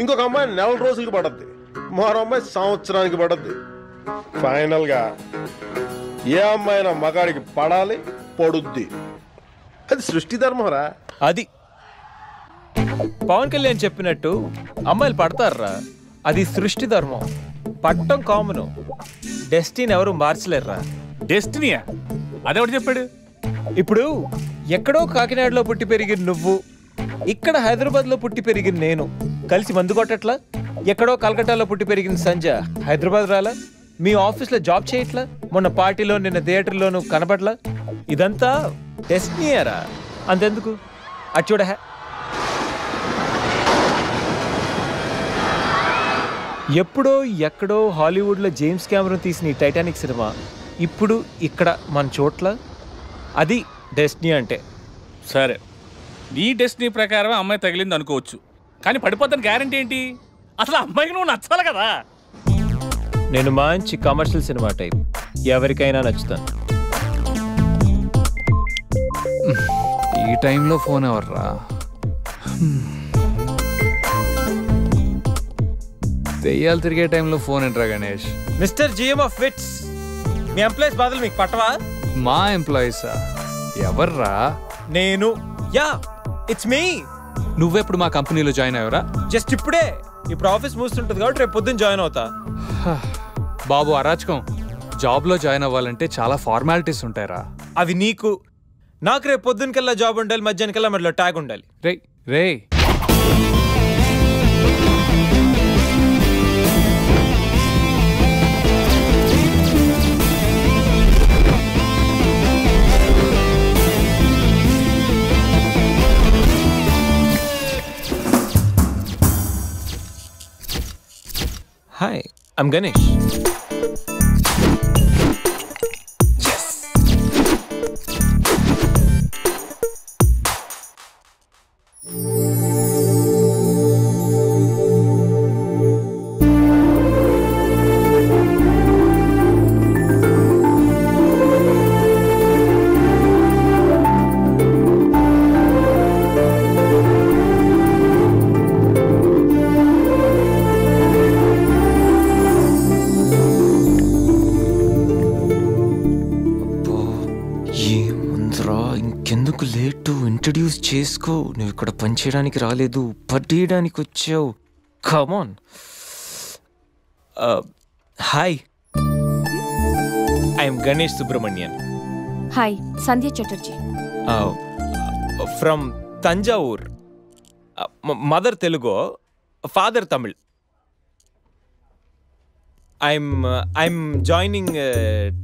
ఇంకొక అమ్మాయి నెల రోజులకి పడద్ది మరో అమ్మాయి సంవత్సరానికి పడద్ది ఫైనల్ గా ఏ అమ్మాయినా మగాడికి పడాలి పడుద్ది అది సృష్టి ధర్మరా అది పవన్ కళ్యాణ్ చెప్పినట్టు అమ్మాయిలు పడతారా అది సృష్టి ధర్మం పట్టం కామను డెస్టినీ ఎవరు మార్చలేరురా డెస్టినీయా అదెవడు చెప్పాడు ఇప్పుడు ఎక్కడో కాకినాడలో పుట్టి పెరిగిన నువ్వు ఇక్కడ హైదరాబాద్లో పుట్టి పెరిగిన నేను కలిసి మందు కొట్టట్లా ఎక్కడో కలకట్టాలో పుట్టి పెరిగిన సంజయ్ హైదరాబాద్ రాలా మీ ఆఫీస్లో జాబ్ చేయట్లా మొన్న పార్టీలో నిన్న థియేటర్లోనూ కనపడలా ఇదంతా డెస్టినీయరా అంతెందుకు అది చూడ ఎప్పుడో ఎక్కడో హాలీవుడ్లో జేమ్స్ కెమెరాన్ తీసిన ఈ టైటానిక్ సినిమా ఇప్పుడు ఇక్కడ మన చోట్ల అది డెస్టినీ అంటే. సరే నీ డెస్టినీ ప్రకారం అమ్మాయి తగిలింది అనుకోవచ్చు, కానీ పడిపోతాను గ్యారంటీ ఏంటి? అసలు అమ్మాయికి నువ్వు నచ్చాలి కదా. నేను మంచి కమర్షియల్ సినిమా టైప్, ఎవరికైనా నచ్చుతాను. ఈ టైంలో ఫోన్ ఎవర్రా? దెయ్యాలు తిరిగే టైంలో ఫోన్ ఏంట్రా Ganesh? Mister GM of VITS, మీ ఎంప్లాయీస్ బాధలు మీకు పట్టవా? మా ఎంప్లాయీసా? ఎవర్రా? నేను. Yeah it's me. నువ్వెప్పుడు మా కంపెనీలో జాయిన్ అయ్యావరా? జస్ట్ ఇప్పుడే. ఇప్పుడు ఆఫీస్ మూస్తుంటుంది కాబట్టి రేపు పొద్దున్న జాయిన్ అవుతా. బాబు అరాచకం, జాబ్లో జాయిన్ అవ్వాలంటే చాలా ఫార్మాలిటీస్ ఉంటాయరా. అవి నీకు, నాకు రేపు పొద్దునకల్లా జాబ్ ఉండాలి, మధ్యాహ్నకల్లా మధ్యలో ట్యాగ్ ఉండాలి. రే హాయ్ ఐమ్ గణేష్. ఇంకెందుకు లేటు, ఇంట్రడ్యూస్ చేసుకో. నువ్వు ఇక్కడ పనిచేయడానికి రాలేదు, పట్టేయడానికి వచ్చావు. Come on. Hi, I'm Ganesh Subrahmanyan. Hi, Sandhya Chatterjee. From Thanjavur. Mother Telugu, father Tamil. I'm joining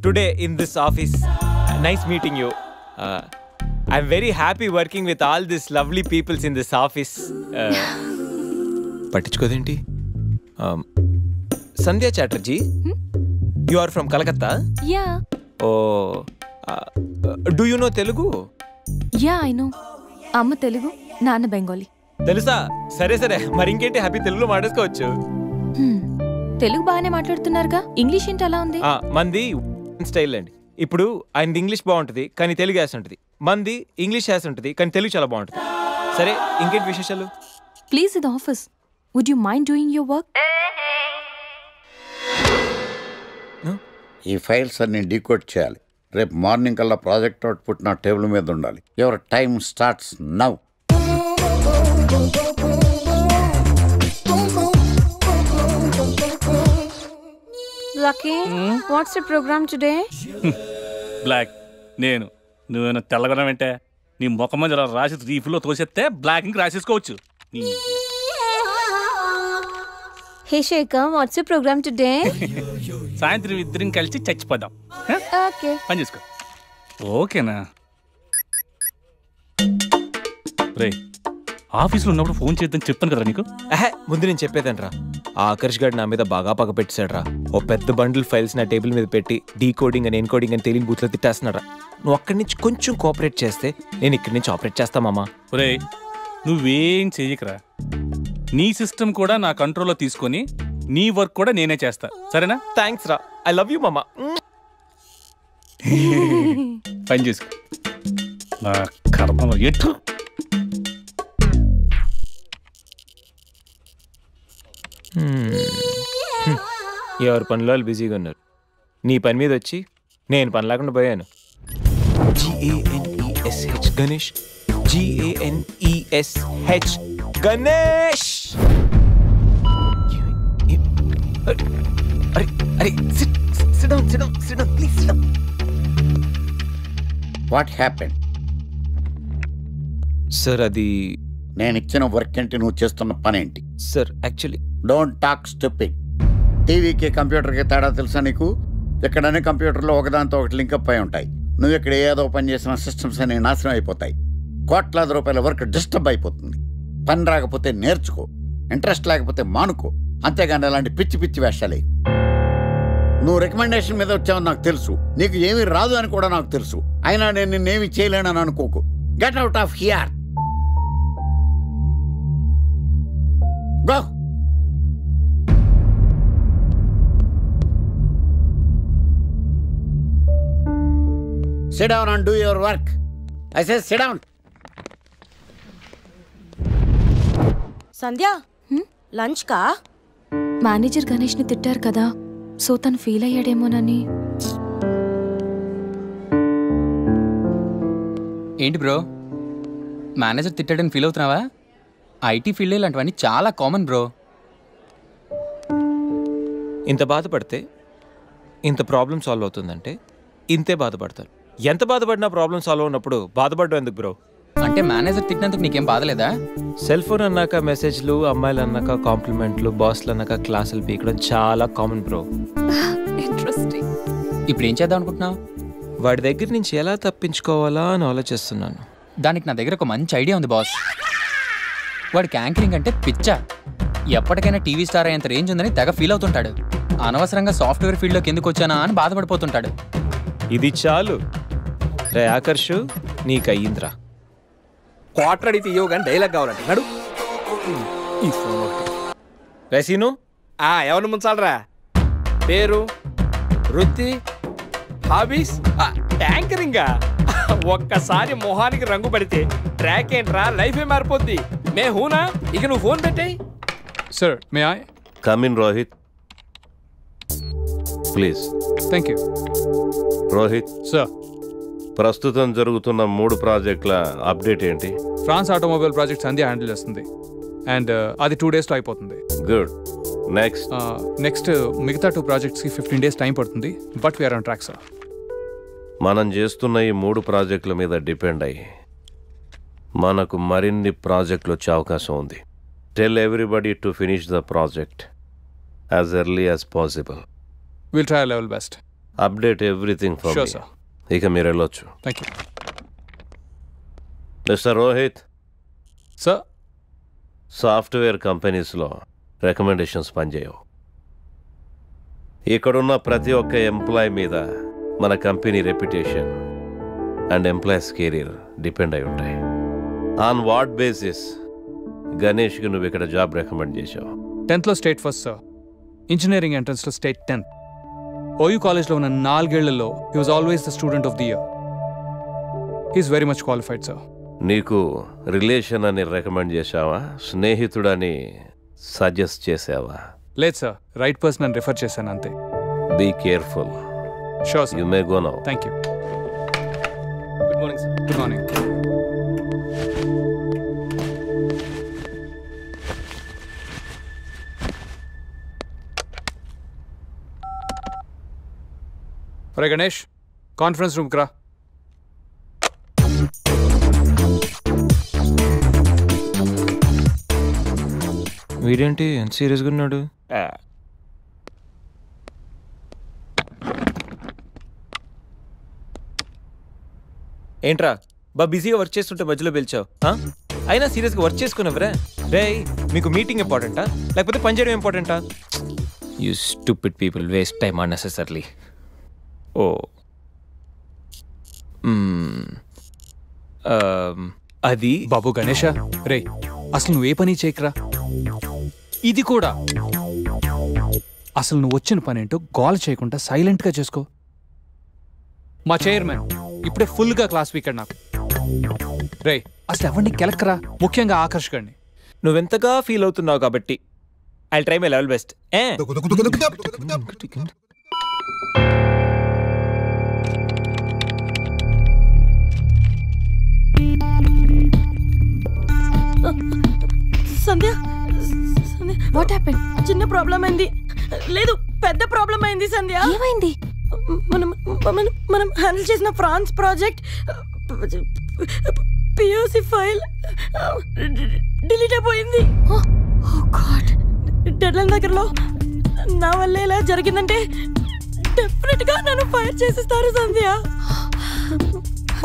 today in this office. Nice meeting you. I'm very happy working with all these lovely peoples in this office. పట్టించుకోదేంటి? Sandhya Chatterjee, you are from Kolkata? Yeah. Oh, do you know Telugu? Yeah, I know. అమ్మ తెలుగు, నాన్న బెంగాలీ. తెలుసా? సరే సరే, మరి ఇంకేంటి, happy తెలుగులో మాట్లాడుకోవచ్చు. తెలుగు బాగానే మాట్లాడుతున్నారుగా, ఇంగ్లీష్ ఏంటి అలా ఉంది? మంది స్టైల్ అండి. ఇప్పుడు ఆయనది ఇంగ్లీష్ బాగుంటుంది కానీ తెలుగు యాస ఉంటుంది, మంది ఇంగ్లీష్ యాస ఉంటుంది కానీ తెలుగు చాలా బాగుంటుంది. సరే, ఇంకేంటి విశేషాలు? ప్లీజ్ ఇది office, would you mind doing your work? ఈ ఫైల్స్ అన్ని డీకోడ్ చేయాలి. రేపు మార్నింగ్ కల్లా ప్రాజెక్ట్ అవుట్పుట్ నా టేబుల్ మీద ఉండాలి. Your time starts now. Lucky, what's the program today? బ్లాక్. నువ్వేనా తెల్లగొన వెంటే నీ ముఖం మీద రాసి రీఫ్లో తోసేస్తే బ్లాక్ ఇంక రాసేసుకోవచ్చు. Hey Shekhar, what's the program today? సాయంత్రం ఇద్దరం కలిసి చచ్చిపోదాం. Okay. పని చేసుకో. ఓకేనా? రే, ఆఫీస్లో ఉన్నప్పుడు ఫోన్ చేద్దాం చెప్తాను కదా నీకు. ముందు నేను చెప్పేదనరా, ఆ ఆకర్ష్ గారు నా మీద బాగా పగ పెట్టాడురా. ఓ పెద్ద బండిల్ ఫైల్స్ నా టేబుల్ మీద పెట్టి డీకోడింగ్ అని ఎన్కోడింగ్ అని తెలియని బూత్లో తిట్టేస్తున్నారా. నువ్వు అక్కడి నుంచి కొంచెం కోఆపరేట్ చేస్తే నేను ఇక్కడి నుంచి ఆపరేట్ చేస్తా మామా. రే, నువ్వేం చెయ్యకరా. నీ సిస్టమ్ కూడా నా కంట్రోల్లో తీసుకొని నీ వర్క్ కూడా నేనే చేస్తా, సరేనా? థ్యాంక్స్ రా, ఐ లవ్ యూ మామా. పని చేసుకో. నా కర్మలో ఎటు. ఎవరి పనిలో వాళ్ళు బిజీగా ఉన్నారు. నీ పని మీద వచ్చి నేను పని లేకుండా పోయాను. GANESH Ganesh, GANESH Ganesh. అరే sit down please sit down. What happen? Sir, అది నేను ఇచ్చిన వర్క్ ఏంటి, నువ్వు చేస్తున్న పని ఏంటి? Sir, actually don't talk stupid. టీవీకి కంప్యూటర్కి తేడా తెలుసా నీకు? ఇక్కడనే కంప్యూటర్లో ఒకదాంతో ఒకటి లింకప్ అయి ఉంటాయి. నువ్వు ఇక్కడ ఏదో పని చేసిన సిస్టమ్స్ అన్ని నాశనం అయిపోతాయి. కోట్లాది రూపాయల వర్క్ డిస్టర్బ్ అయిపోతుంది. పని రాకపోతే నేర్చుకో, ఇంట్రెస్ట్ లేకపోతే మానుకో, అంతేగాని అలాంటి పిచ్చి పిచ్చి వేషాలే. నువ్వు రికమెండేషన్ మీద వచ్చావని నాకు తెలుసు, నీకు ఏమీ రాదు అని కూడా నాకు తెలుసు. అయినా నేను నిన్నేమి చేయలేనని అనుకోకు. Get out of here. Go. Sit down and do your work. I say sit down. Sandhya, lunch కా? మేనేజర్ గణేష్ని తిట్టారు కదా, సో తను ఫీల్ అయ్యాడేమోనని. ఏంటి బ్రో, మేనేజర్ తిట్టాడని ఫీల్ అవుతున్నావా? ఐటీ ఫీల్డ్ ఇలాంటివన్నీ చాలా కామన్ బ్రో. ఇంత బాధపడితే ఇంత ప్రాబ్లం సాల్వ్ అవుతుందంటే ఇంతే బాధపడతారు. ఎంత బాధపడినా ప్రాబ్లం సాల్వ్ అయినప్పుడు బాధపడడం ఎందుకు బ్రో? అంటే మేనేజర్ తిట్టినందుకు నీకేం బాధలేదా? సెల్ ఫోన్ అన్నాక మెసేజ్లు, అమ్మాయిలు అన్నాక కాంప్లిమెంట్లు, బాస్లు అన్నాక క్లాసులు పీకడం చాలా కామన్ బ్రో. ఇంట్రెస్టింగ్. ఇప్పుడు ఏం చేద్దాం అనుకుంటున్నావు? వాడి దగ్గర నుంచి ఎలా తప్పించుకోవాలా అని ఆలోచిస్తున్నాను. దానికి నా దగ్గర ఒక మంచి ఐడియా ఉంది బాస్. వాడికి యాంకరింగ్ అంటే పిచ్చా. ఎప్పటికైనా టీవీ స్టార్ అయ్యేంత రేంజ్ ఉందని తెగ ఫీల్ అవుతుంటాడు. అనవసరంగా సాఫ్ట్వేర్ ఫీల్డ్లోకి ఎందుకు వచ్చానా అని బాధపడిపోతుంటాడు. ఇది చాలు రే ఆకర్షు, నీకు అయ్యిందిరా. క్వార్టర్ అడిగితే ఇవ్వవు కానీ డైలాగ్ కావాలంట నడు. ఈ ఫోన్ రసీను ఎవరిని ముంచాలరా? పేరు, వృత్తి, హాబీస్, యాంకరింగా. ఒక్కసారి మొహానికి రంగు పడితే ట్రాక్ ఏంట్రా, లైఫే మారిపోద్ది. మే హూనా, ఇక నువ్వు ఫోన్ పెట్టాయి. Sir may I come in Rohit please. Thank you. Rohit sir, ప్రస్తుతం జరుగుతున్న 3 ప్రాజెక్టుల అప్డేట్ ఏంటి? France automobile project Sandhya handle చేస్తుంది అండ్ అది 2 daysలో అయిపోతుంది. గుడ్. నెక్స్ట్ మిగతా 2 ప్రాజెక్ట్స్కి 15 days టైం పడుతుంది. But we are on track sir. మనం చేస్తున్న ఈ 3 ప్రాజెక్టుల మీద డిపెండ్ అయ్యి మనకు మరిన్ని ప్రాజెక్టులు వచ్చే అవకాశం ఉంది. Tell everybody to finish the project as early as possible. Will try level best. Update everything for Sure, me. sir. ఇక మీరు వెళ్ళొచ్చు. Thank you. Mister Rohit sir, software కంపెనీస్లో రికమెండేషన్స్ పనిచేయవు. ఇక్కడున్న ప్రతి ఒక్క ఎంప్లాయ్ మీద మన company reputation and employees career depend అయి ఉంటాయి. ఆన్ వాట్ బేసిస్ గణేష్కి నువ్వు ఇక్కడ జాబ్ రికమెండ్ చేశావు? 10th state first sir. Engineering ఎంట్రన్స్లో స్టేట్ 10th. ఓయూ కాలేజ్లో ఉన్న 4 ఏళ్లలో he was always the student of the year. He is very much qualified sir. నీకు రిలేషన్ అని రికమెండ్ చేశావా, స్నేహితుడని సజెస్ట్ చేసావా? లేదు సార్, రైట్ పర్సన్ అని రిఫర్ చేశాను అంతే. Be careful. Sure sir. You may go now. Thank you. Good morning sir. Good morning. ఒరే గణేష్, కాన్ఫరెన్స్ రూమ్కి రా. వీడేంటి ఎంత సీరియస్గా ఉన్నాడు? ఏంట్రా బిజీగా వర్క్ చేస్తుంటే మధ్యలో పిలిచావు? అయినా సీరియస్గా వర్క్ చేసుకున్నావురా? రే, మీకు మీటింగ్ ఇంపార్టెంటా లేకపోతే పని చేయడం ఇంపార్టెంటా? You stupid people waste time unnecessarily. ఓ అది బాబు గణేష, రే అసలు నువ్వు ఏ పని చేయకరా. ఇది కూడా అసలు నువ్వు వచ్చిన పని ఏంటో గోల్ చేయకుండా సైలెంట్గా చేసుకో. మా చైర్మన్ ఇప్పుడే ఫుల్గా క్లాస్ వీకెండ్ నాకు. రే అసలు ఎవరిని కెలక్కరా, ముఖ్యంగా ఆకర్ష్ గారిని. నువ్వెంతగా ఫీల్ అవుతున్నావు కాబట్టి I try my level best. Sandhya, what happen? చిన్న ప్రాబ్లం అయింది. లేదు, పెద్ద ప్రాబ్లం అయింది సంధ్య. ఏమైంది? మనం మనం మనం హ్యాండిల్ చేసిన France project POC file delete అయిపోయింది. డెడ్లైన్ దగ్గరలో నా వల్ల ఇలా జరిగిందంటే డెఫినెట్ గా నన్ను ఫైర్ చేసేస్తారు సంధ్య.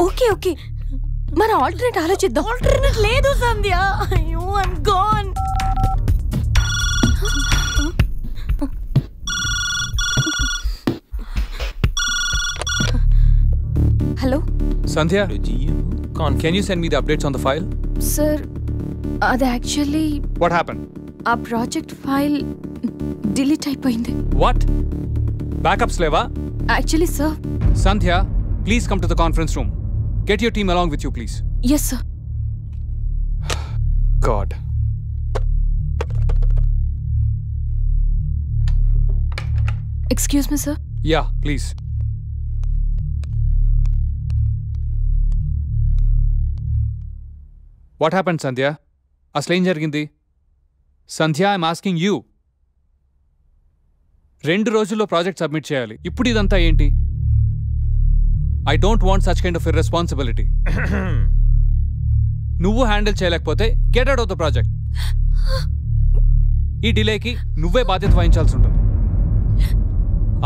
ఓకే ఓకే, మన ఆల్టర్నేట్ ఆలోచిద్దాం. ఆల్టర్నేట్ లేదు సంధ్య. అయ్యో, I'm gone. Hello Sandhya, can you send me the updates on the file? Sir, అది యాక్చువల్లీ What happened? ఆ ప్రాజెక్ట్ ఫైల్ డిలీట్ అయిపోయింది. What? Backups leva? Actually sir. Sandhya, please come to the conference room. Get your team along with you, please. Yes, sir. God. Excuse me, sir. Yeah, please. What happened, Sandhya? అసలు ఏం జరిగింది? సంధ్య, I'm asking you. 2 రోజుల్లో project submit చేయాలి. ఇప్పుడు ఇదంతా ఏంటి? I don't want such kind of irresponsibility. నువ్వు handle చేయలేకపోతే get out of the project. ఈ డిలేకి నువ్వే బాధ్యత వహించాల్సి ఉంటుంది.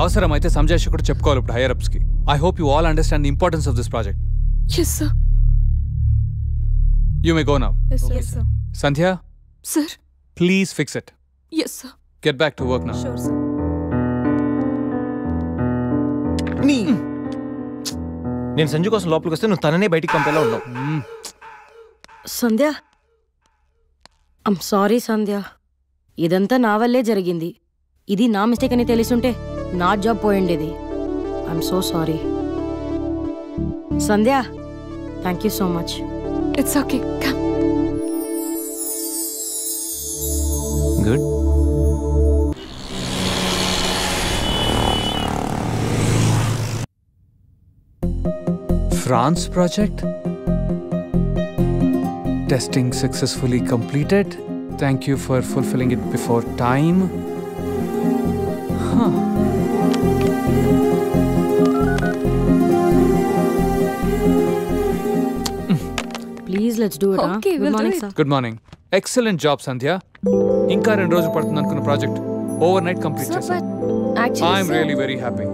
అవసరమైతే సంజయ్ కూడా చెప్పుకోవాలి ఇప్పుడు హైయర్ అప్స్కి. I hope you all understand the importance of this project. Yes, sir. You may go now. Yes, sir. Sandhya? Sir. Please fix it. Yes sir. Get back to work now. Sure sir. నేను సంజు కోసం లోపలికి వస్తే నువ్వు తననే బయటికి పంపేలా ఉన్నావు. సంధ్య, I'm sorry సంధ్య, ఇదంతా నా వల్లే జరిగింది. ఇది నా మిస్టేక్ అని తెలిసుంటే నా జాబ్ పోయిండేది. I'm so sorry Sandhya. Thank you so much. It's okay. Good. France project. Testing successfully completed. Thank you for fulfilling it before time. Huh. Please let's do it. Okay, Good we'll do morning it. sir. Good morning. Excellent job Sandhya. ఇంకా 2 రోజులు పడుతుంది అనుకున్న project over night complete చేశాం. I'm really very happy.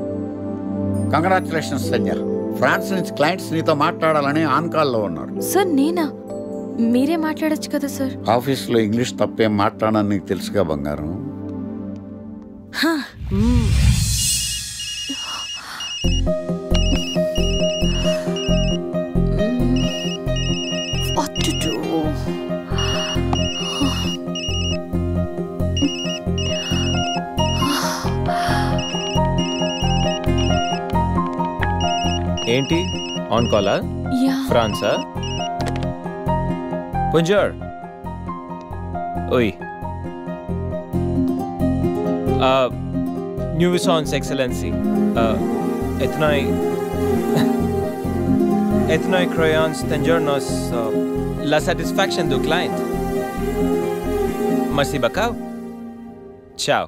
Congratulations Sanjay. France నుంచి clients నీతో మాట్లాడాలని on కాల్లో ఉన్నారు. సార్ నేనా? మీరే మాట్లాడొచ్చు కదా సార్. ఆఫీస్లో ఇంగ్లీష్ తప్పేం మాట్లాడని నీకు తెలుసుగా బంగారం. What to do? ఏంటి ఆన్ కాలా? ఫ్రాన్సా? Bonjour. Oui. Nuisance Excellency. Ethnoi crayons tengernos la satisfaction du client. Merci beaucoup. Ciao.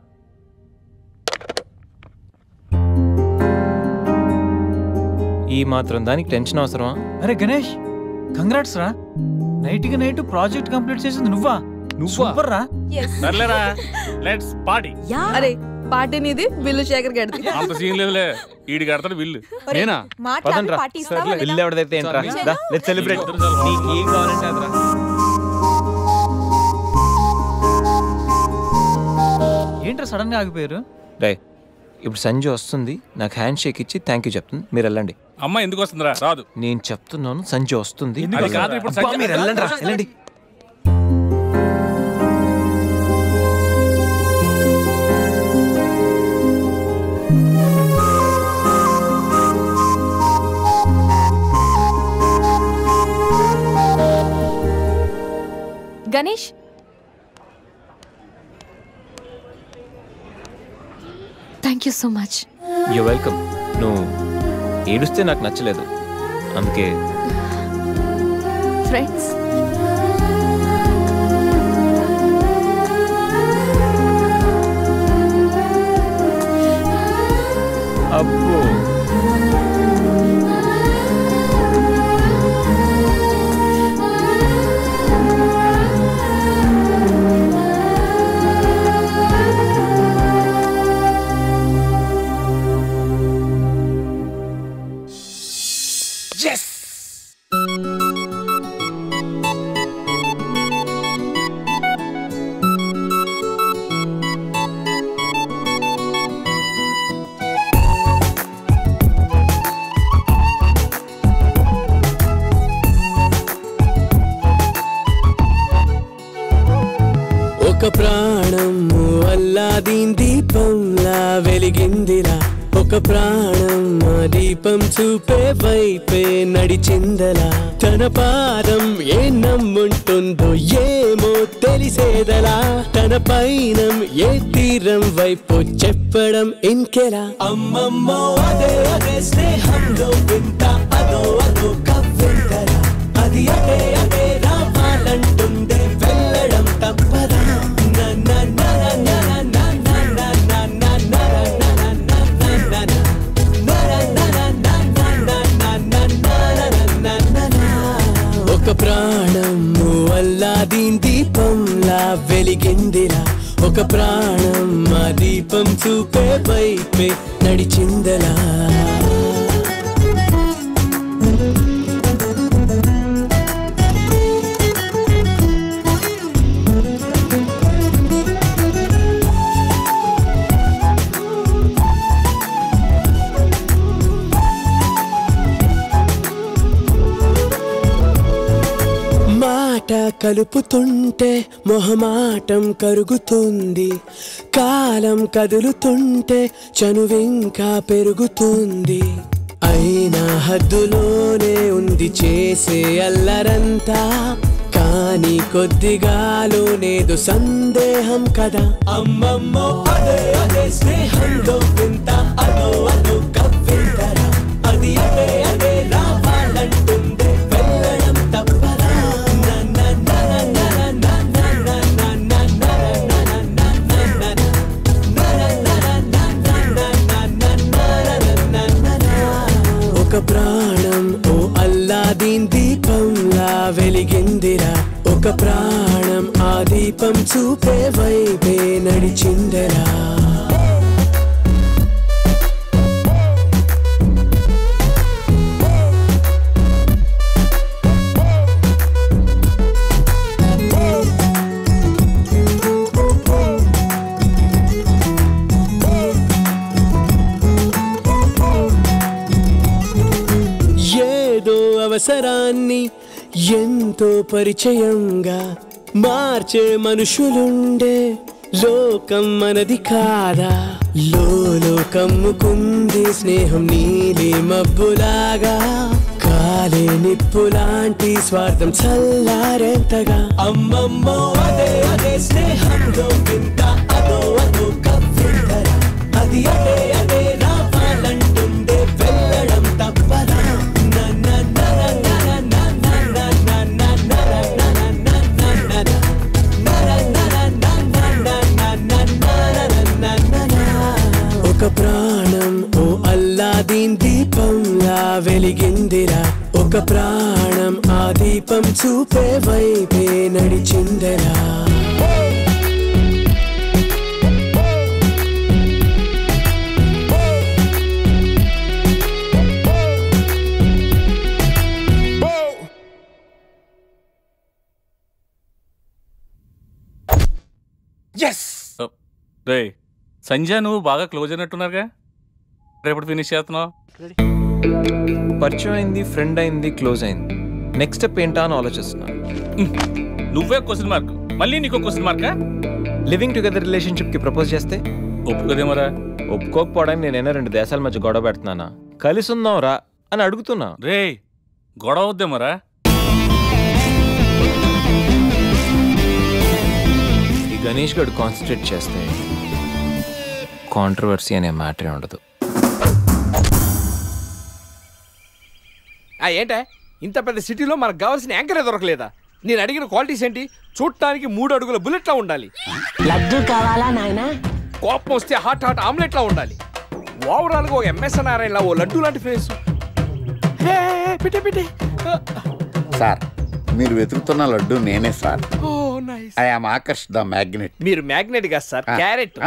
ఈ మాత్రం దానికి టెన్షన్ అవసరమా? అరే గణేష్, కంగ్రాట్స్ రా. నైట్ కి నైట్ ప్రాజెక్ట్ కంప్లీట్ చేసింది నువ్వా? సూపర్ రా. సర్లేరా, లెట్స్ పార్టీ. అరే పార్టీ నీది, బిల్లు శేఖర్ గడిది. అంత సీన్ లేదులే, ఈడి కడతాడు బిల్లు. నేనా? పదండ్రా. బిల్లు ఎవరిదైతే ఏంట్రా, దా లెట్స్ సెలబ్రేట్. నీకు ఏం కావాలంటే అదరా. ఏంట్రా సడన్ గా ఆగిపోయారు? రే, ఇప్పుడు సంజు వస్తుంది, నాకు హ్యాండ్ షేక్ ఇచ్చి థ్యాంక్ యూ చెప్తుంది, మీరు వెళ్ళండి. అమ్మ ఎందుకు వస్తుందిరా? రాదు. నేను చెప్తున్నాను, సంజు వస్తుంది, అది కాదు, ఇప్పుడు సంజు- మీరు వెళ్ళండి రా, వెళ్ళండి. Ganesh, thank you so much. You welcome. నువ్వు ఏడుస్తే నాకు నచ్చలేదు, అందుకే. ఫ్రెండ్స్, అబ్బో, ఒక ప్రాణం అల్లాదీన్ దీపంలా వెలిగిందిరా. ఒక ప్రాణం ఆ దీపం చూపే వైపే నడిచిందలా. తన పాదం ఏ నమ్ముంటుందో ఏమో తెలిసేదలా. తన పైనం ఏ తీరం వైపు చెప్పడం ఇంకెలా. అమ్మమ్మో అదే అదే స్నేహంలో వింత, అదో అదో కవ్వింతరా. అది అదే అదే రావాలంటుందే, వెళ్ళడం తప్పదా. ఒక ప్రాణం అల్లాదీన్ దీపంలా వెలిగిందిరా. ఒక ప్రాణం ఆ దీపం చూపే వైపే నడిచిందలా. మాట కలుపుతుంటే మొహమాటం కరుగుతుంది, కాలం కదులుతుంటే చనువింకా పెరుగుతుంది. అయినా హద్దులోనే ఉంది చేసే అల్లరంతా, కానీ కొద్దిగాలోనేదో సందేహం కదా. అమ్మమ్మో అదే అదే స్నేహంలో వింత, అదో అదో కవ్వింతరా, అది అదే అదే రావాలంటుందే వెళ్ళడం తప్పదా. ఒక ప్రాణం ఓ అల్లాదీన్ దీపంలా వెలిగిందిరా, ఒక ప్రాణం ఆ దీపం చూపే వైపే నడిచిందరా. ఏదో అవసరాన్ని ఎంతో పరిచయంగా మార్చే మనుషులుండే లోకం మనది కాదా. లోలో కమ్ముకుంది స్నేహం నీలి మబ్బులాగా, కాలే నిప్పులాంటి స్వార్థం చల్లారేంతగా. అమ్మమ్మో అదే అదే స్నేహంలో వింత, అదో అదో కవ్వింతరా, అది అదే అదే రావాలంటుందే వెళ్ళడం తప్పదా. ఒక ప్రాణం ఓ అల్లాదీన్ దీపంలా వెలిగిందిరా, ఒక ప్రాణం ఆ దీపం చూపే వైపే నడిచిందరా. రే సంజయ్, నువ్వు బాగా క్లోజ్ అయినట్టున్నారుగా, రేపటి ఫినిష్ చేస్తున్నావు. పరిచయం అయింది, ఫ్రెండ్ అయింది, క్లోజ్ అయింది, నెక్స్ట్ స్టెప్ ఏంటా అని ఆలోచిస్తున్నాను. నువ్వే క్వశ్చన్ మార్క్, మళ్ళీ నీకు question markka? Living together relationship కి ప్రపోజ్ చేస్తే ఒప్పుకోదేమరా? ఒప్పుకోకపోవడానికి నేనైనా 2 దేశాల మధ్య గొడవ పెడుతున్నానా, కలిసి ఉందాం రా అని అడుగుతున్నా. రే గొడవ వద్దేమరా? ఈ గణేష్ గడు కాన్సన్ట్రేట్ చేస్తే కాంట్రవర్సీ అనే మ్యాటరే ఉండదు. ఏంటే ఇంత పెద్ద సిటీలో మనకు కావాల్సిన యాంకరే దొరకలేదా? నేను అడిగిన క్వాలిటీస్ ఏంటి? చూడటానికి 3 అడుగుల బుల్లెట్లా ఉండాలి, లడ్డు కావాలా నాయనా, కోపం వస్తే హాట్ హాట్ ఆమ్లెట్లా ఉండాలి, ఓవరాల్ గా ఒక ఎంఎస్ నారాయణలా ఓ లడ్డు లాంటి ఫేస్. పెట్టే సార్, మీరు వెతుకుతున్న లడ్డు నేనే sir. I am Akarsh the magnet. మీరు మ్యాగ్నెట్ కాదు సార్, క్యారెట్.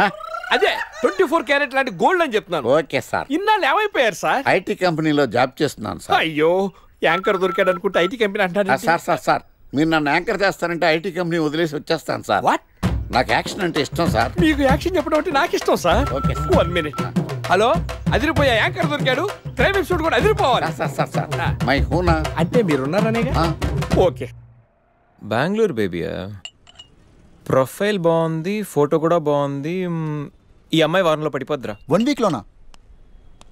అదే 24 క్యారెట్ లాంటి గోల్డ్ అని చెప్తున్నాను. Okay sir. ఇన్నాళ్ళు ఏమైపోయారు సార్? ఐటీ కంపెనీలో జాబ్ చేస్తున్నాను సార్. అయ్యో, యాంకర్ దొరికాడు అనుకుంటే ఐటీ కంపెనీ అంటారు సార్. సార్ సార్ మీరు నన్ను యాంకర్ చేస్తారంటే ఐటీ కంపెనీ వదిలేసి వచ్చేస్తాను సార్. వాట్? నాకు యాక్షన్ అంటే ఇష్టం సార్. మీకు యాక్షన్ చెప్పడం అంటే నాకు ఇష్టం సార్. Okay 1 minute. హలో, అదిరిపోయా యాంకర్ దొరికాడు, క్రైమ్ ఎపిసోడ్ కూడా అదిరిపోవాలి. సార్ మై హూనా అంటే మీరున్నారనేగా. ఓకే. బెంగళూరు బేబీయా, ప్రొఫైల్ బాగుంది, ఫోటో కూడా బాగుంది. ఈ అమ్మాయి వారంలో పడిపోద్దిరా. 1 వీక్లోనా?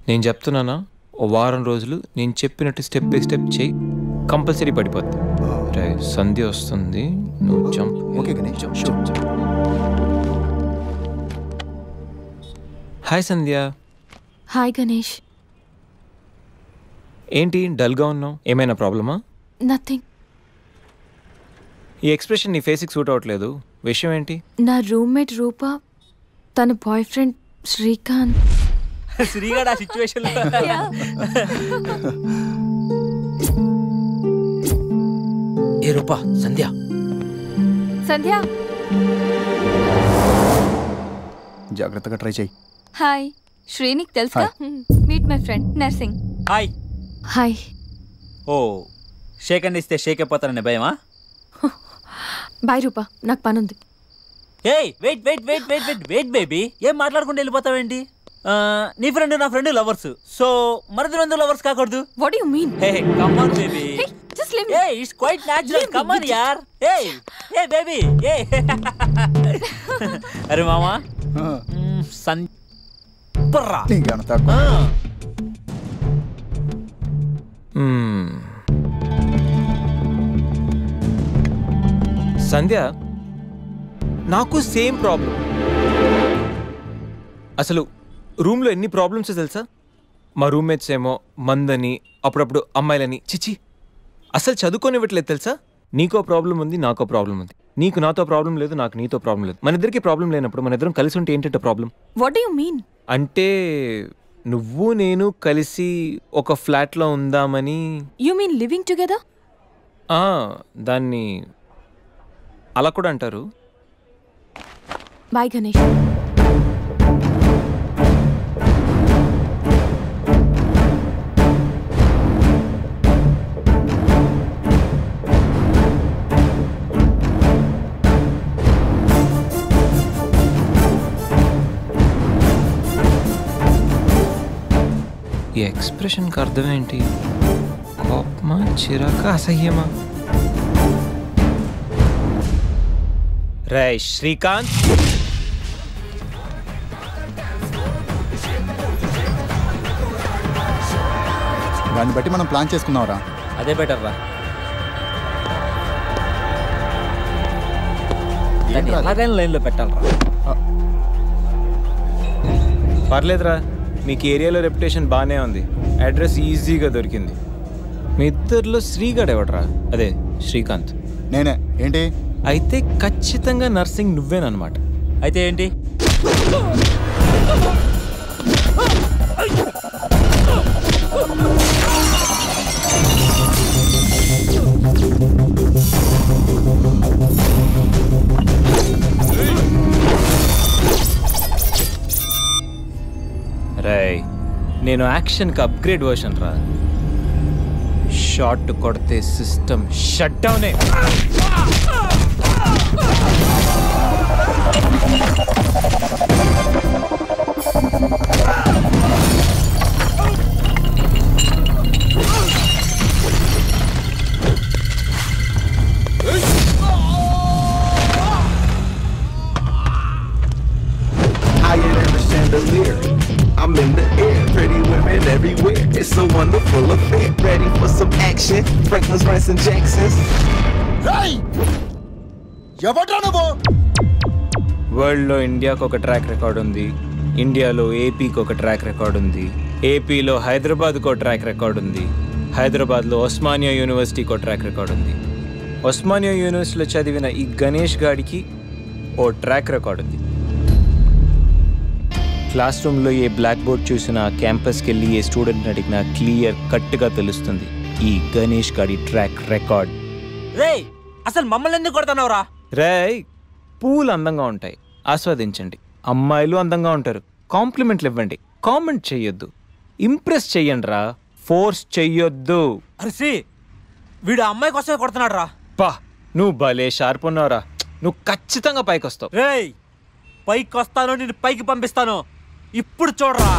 నేను చెప్తున్నానా, ఓ వారం రోజులు నేను చెప్పినట్టు స్టెప్ బై స్టెప్ చేయి, కంపల్సరీ పడిపోద్ది. సంధ్య వస్తుంది, నువ్వు jump. Okay Ganesh. Hi Sandhya. Hi Ganesh. ఏంటి డల్గా ఉన్నావు? ఏమైనా ప్రాబ్లమా? నథింగ్. ఈ ఎక్స్ప్రెషన్ నీ ఫేస్కి సూట్ అవ్వట్లేదు. విషయం ఏంటి? నా రూమ్మేట్ రూప, తన బాయ్ ఫ్రెండ్ శ్రీకాంత్. శ్రీగాడు ఆ సిచ్యువేషన్. ఏ రూపా, సంధ్య. సంధ్య, జాగ్రత్తగా ట్రై చేయి. హాయ్, శ్రీనిక్ తెలుసా? Meet my friend Narsing. Hi. Hi. ఓ, షేక్ అండ్ ఇస్తే షేక్ అయిపోతానని భయమా? బాయ్ రూపా, నాకు పనుంది. ఏయ్ wait wait wait wait wait wait baby, ఏం మాట్లాడుకుంటూ వెళ్ళిపోతావేంటి? నీ ఫ్రెండ్ నా ఫ్రెండ్ లవర్స్, సో మరిది 2 లవర్స్ కాకూడదు. What do you mean? Hey come on baby. Just leave me. Hey, it's quite natural. Leave me, Come on, idiot. yaar. Hey, hey, baby. Hey. అరే మామా సంపర్రా. సంధ్య నాకు same problem. అసలు రూమ్లో ఎన్ని problems తెలుసా? మా రూమ్మేట్స్ ఏమో మందని, అప్పుడప్పుడు అమ్మాయిలని, చిచి అసలు చదువుకోనివ్వట్లేదు తెలుసా? నీకో ప్రాబ్లం ఉంది, నాకో ప్రాబ్లం ఉంది. నీకు నాతో ప్రాబ్లం లేదు, నాకు నీతో ప్రాబ్లం లేదు. మన ఇద్దరికి ప్రాబ్లం లేనప్పుడు మన ఇద్దరం కలిసి ఉంటే ఏంటంటే problem? What do you mean? అంటే నువ్వు నేను కలిసి ఒక ఫ్లాట్లో ఉందామని. You mean living together? దాన్ని అలా కూడా అంటారు. బాయ్ గణేష్. ఈ ఎక్స్ప్రెషన్కి అర్థం ఏంటి? కోపమా, చిరాక, అసహ్యమా? రే శ్రీకాంత్, దాన్ని బట్టి మనం ప్లాన్ చేసుకున్నావురా. అదే బెటర్ రా. ఎలాగైనా లైన్లో పెట్టాలరా. పర్లేదురా, మీకు ఏరియాలో రెప్యుటేషన్ బాగానే ఉంది. అడ్రస్ ఈజీగా దొరికింది. మీ ఇద్దరిలో శ్రీగాడు ఎవడరా? అదే శ్రీకాంత్. నేనే. ఏంటి అయితే ఖచ్చితంగా నర్సింగ్ నువ్వేనమాట. అయితే ఏంటి? రేయ్, నేను యాక్షన్కి అప్గ్రేడ్ వర్షన్ రా. షాట్ కొడితే సిస్టమ్ షట్ డౌనే. Higher than a chandelier, I'm in the air. Pretty women everywhere. It's a wonderful affair. Ready for some action? Franklin's, Rice and Jackson's. వరల్డ్లో ఇండియాకు ఒక ట్రాక్ రికార్డ్ ఉంది, ఇండియాలో ఏపీకి ఒక ట్రాక్ రికార్డ్ ఉంది, ఏపీలో హైదరాబాద్కు ఒక ట్రాక్ రికార్డ్ ఉంది, హైదరాబాద్లో ఉస్మానియా యూనివర్సిటీకి ఒక ట్రాక్ రికార్డ్ ఉంది. ఉస్మానియా యూనివర్సిటీలో చదివిన ఈ గణేష్ గాడికి ఓ ట్రాక్ రికార్డ్ ఉంది. క్లాస్ రూమ్లో ఏ బ్లాక్ బోర్డ్ చూసినా, క్యాంపస్కి వెళ్ళి ఏ స్టూడెంట్ అడిగినా క్లియర్ కట్గా తెలుస్తుంది ఈ గణేష్ గాడి ట్రాక్ రికార్డ్. రేయ్, అసలు మమ్మల్ని ఎందుకు కొడతానవరా? రేయ్, పూలు అందంగా ఉంటాయి, ఆస్వాదించండి. అమ్మాయిలు అందంగా ఉంటారు, కాంప్లిమెంట్లు ఇవ్వండి, కామెంట్ చెయ్యొద్దు. ఇంప్రెస్ చెయ్యండి రా, ఫోర్స్ చెయ్యొద్దు. అరిసి, వీడు అమ్మాయి కోసమే కొడుతున్నాడు రా. పా, నువ్వు భలే షార్ప్ ఉన్నావురా. నువ్వు ఖచ్చితంగా పైకి వస్తావు. రేయ్, పైకి వస్తాను, నేను పైకి పంపిస్తాను. ఇప్పుడు చూడరా.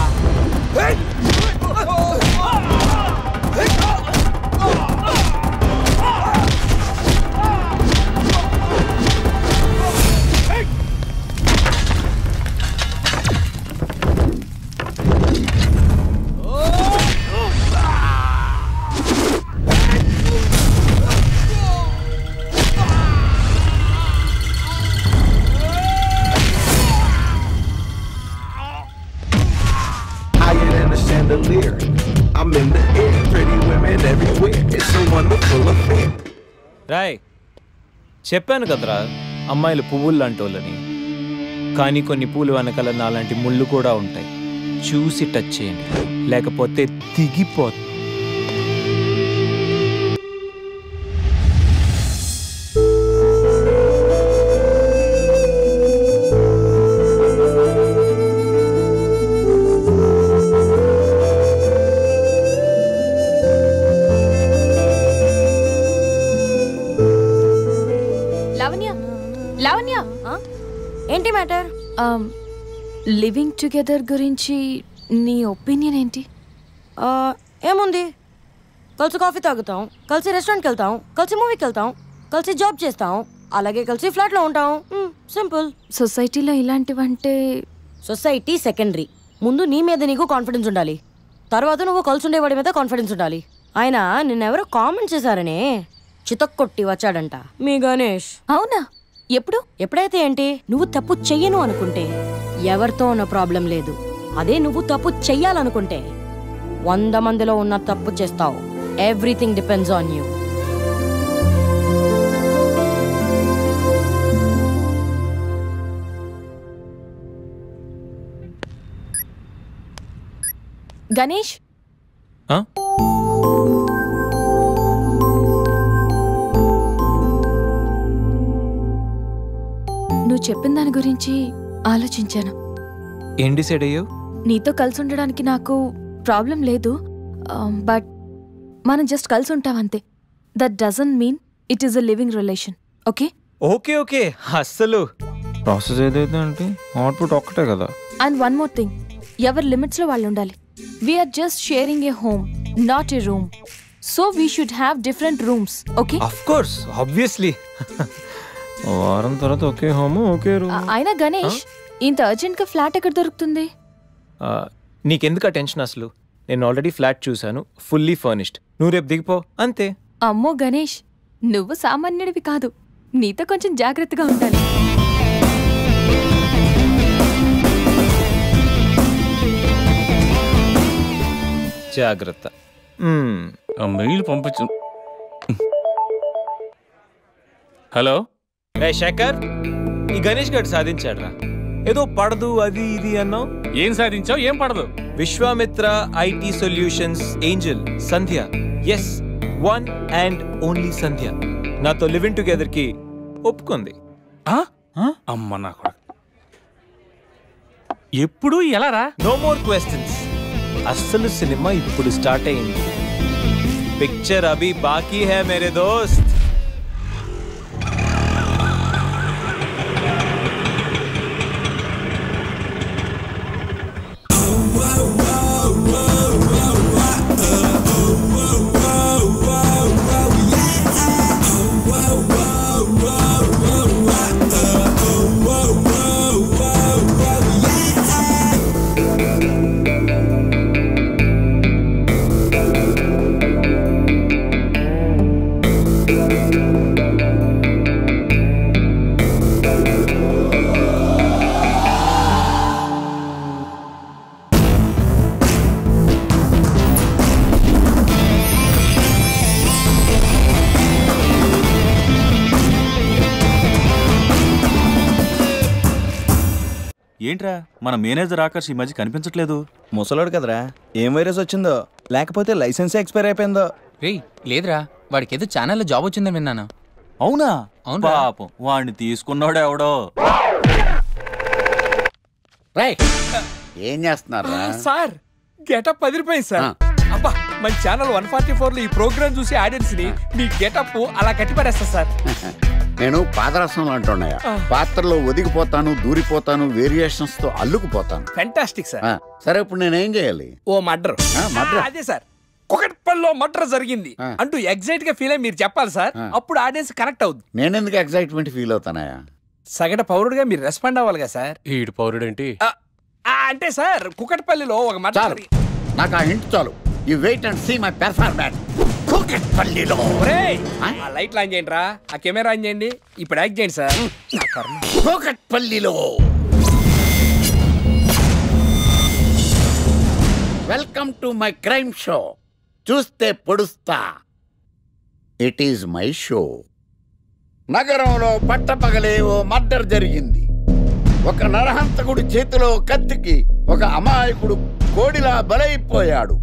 Higher than a chandelier, I'm in the air. Pretty women everywhere. It's a wonderful affair. Roy, చెప్పాను కదరా అమ్మాయిలు పువ్వులు లాంటి వాళ్ళని. కానీ కొన్ని పూలు వెనకాల నాలాంటి ముళ్ళు కూడా ఉంటాయి. చూసి టచ్ చేయండి, లేకపోతే దిగిపోతుంది. లావణ్య, లావణ్య, ఏంటి మ్యాటర్? లివింగ్ టుగెదర్ గురించి నీ ఒపీనియన్ ఏంటి? ఏముంది, కలిసి కాఫీ తాగుతాం, కలిసి రెస్టారెంట్కి వెళ్తాం, కలిసి మూవీకి వెళ్తాం, కలిసి జాబ్ చేస్తాం, అలాగే కలిసి ఫ్లాట్లో ఉంటాం. సింపుల్. సొసైటీలో ఇలాంటివంటే సొసైటీ సెకండరీ. ముందు నీ మీద నీకు కాన్ఫిడెన్స్ ఉండాలి, తర్వాత నువ్వు కలిసి ఉండేవాడి మీద కాన్ఫిడెన్స్ ఉండాలి. ఆయన నిన్నెవరో కామెంట్ చేశారనే చితక్కొట్టి వచ్చాడంట మీ గణేష్. అవునా? ఎప్పుడు? ఎప్పుడైతే ఏంటి, నువ్వు తప్పు చెయ్యను అనుకుంటే ఎవరితో ఉన్న ప్రాబ్లం లేదు. అదే నువ్వు తప్పు చెయ్యాలనుకుంటే 100 మందిలో ఉన్న తప్పు చేస్తావు. Everything depends on you. Ganesh, నువ్వు చెప్పిన దాని గురించి ఆలోచించాను. ఏం డిసైడ్ అయ్యావు? నీతో కలిసి ఉండడానికి నాకు ప్రాబ్లం లేదు, బట్ మనం జస్ట్ కలిసి ఉంటామంతే. That doesn't mean it is a living relation. Okay okay okay, అస్సలు ప్రాసెస్ ఏదైతే అంటే అవుట్పుట్ ఒక్కటే కదా. అండ్ వన్ మోర్ థింగ్, ఎవరి లిమిట్స్లో వాళ్ళు ఉండాలి. We're just sharing a home, not a room. So we should have different rooms. Okay? Of course, obviously. వారం తర్వాత ఒకే హోమ్ ఒకే రూమ్. అయినా గణేష్, ఇంత అర్జెంట్గా ఫ్లాట్ ఎక్కడ దొరుకుతుంది? నీకెందుకు టెన్షన్? అసలు నేను ఆల్రెడీ ఫ్లాట్ చూశాను, ఫుల్లీ ఫర్నిష్డ్. నువ్వు రేపు దిగిపో అంతే. అమ్మో గణేష్, నువ్వు సామాన్యుడివి కాదు, నీతో కొంచెం జాగ్రత్తగా ఉండాలి. జాగ్రత్త. మెయిల్ పంపించు. హలో శేఖర్, ఈ గణేష్ గారు సాధించాడ్రా. ఏదో పడదు అది ఇది అన్నావు. ఏం సాధించావు? ఏం పడదు? Vishwamitra IT solutions angel Sandhya. Yes, one and only Sandhya నాతో లివింగ్ టుగెదర్ కి ఒప్పుకుంది. అమ్మ నా కొడుకు, ఎప్పుడు ఎలా రా? No more questions. అస్సలు సినిమా ఇప్పుడు స్టార్ట్ అయింది. పిక్చర్ అభి బాకీ హై మేరే దోస్త్. ఏంట్రా మన మేనేజర్ ఆకర్ష్ ఈ మధ్య కనిపించట్లేదు? ముసలోడు కదరా, ఏం వైరస్ వచ్చిందో, లేకపోతే లైసెన్స్ ఎక్స్పైర్ అయిపోయిందో. రేయ్ లేదురా, వాడికి ఏదో ఛానల్లో జాబ్ వచ్చిందని విన్నాను. అవునా? పాపం వాడిని తీసుకున్నాడు ఎవడో. ఏం చేస్తున్నారు సార్? గెటప్ అదిరిపోయింది సార్. అబ్బా, మన ఛానల్ 144 లో ఈ ప్రోగ్రామ్ చూసి ఆడియన్స్ ని మీ గెటప్ అలా కట్టిపడేస్తా సార్. నేను పాదరసం అంటున్నాయా, పాత్రలో ఒదిగిపోతాను, దూరిపోతాను, వేరియేషన్స్ తో అల్లుకుపోతాను. Fantastic sir. సరే ఇప్పుడు నేనేం చేయాలి? ఓ మర్డర్. అదే సార్, కుకట్పల్లిలో మర్డర్ జరిగింది అంటూ ఎగ్జైట్ గా ఫీల్ అయ్యి మీరు చెప్పాలి సార్. అప్పుడు ఆడియన్స్ కనెక్ట్ అవుద్ది. నేనెందుకు ఎగ్జైట్మెంట్ ఫీల్ అవుతానయా? సగటు పౌరుడుగా మీరు రెస్పాండ్ అవ్వాలిగా సార్. ఈడు పౌరుడు ఏంటి అంటే సార్, కుకట్పల్లిలో ఒక మర్డర్. నాకు ఆ హింట్ చాలు. You wait and see my performance. కుకట్పల్లిలో ఆ లైట్లు ఆన్ చేయండి రా, ఆ కెమెరా ఆన్ చేయండి. ఇప్పుడు యాక్ట్ చేయండి సార్. కుకట్పల్లిలో welcome to my crime show. చూస్తే పొడుస్తా. It is my show. నగరంలో పట్టపగలే ఓ మర్డర్ జరిగింది. ఒక నరహంతకుడు చేతిలో కత్తికి ఒక అమాయకుడు కోడిలా బలైపోయాడు.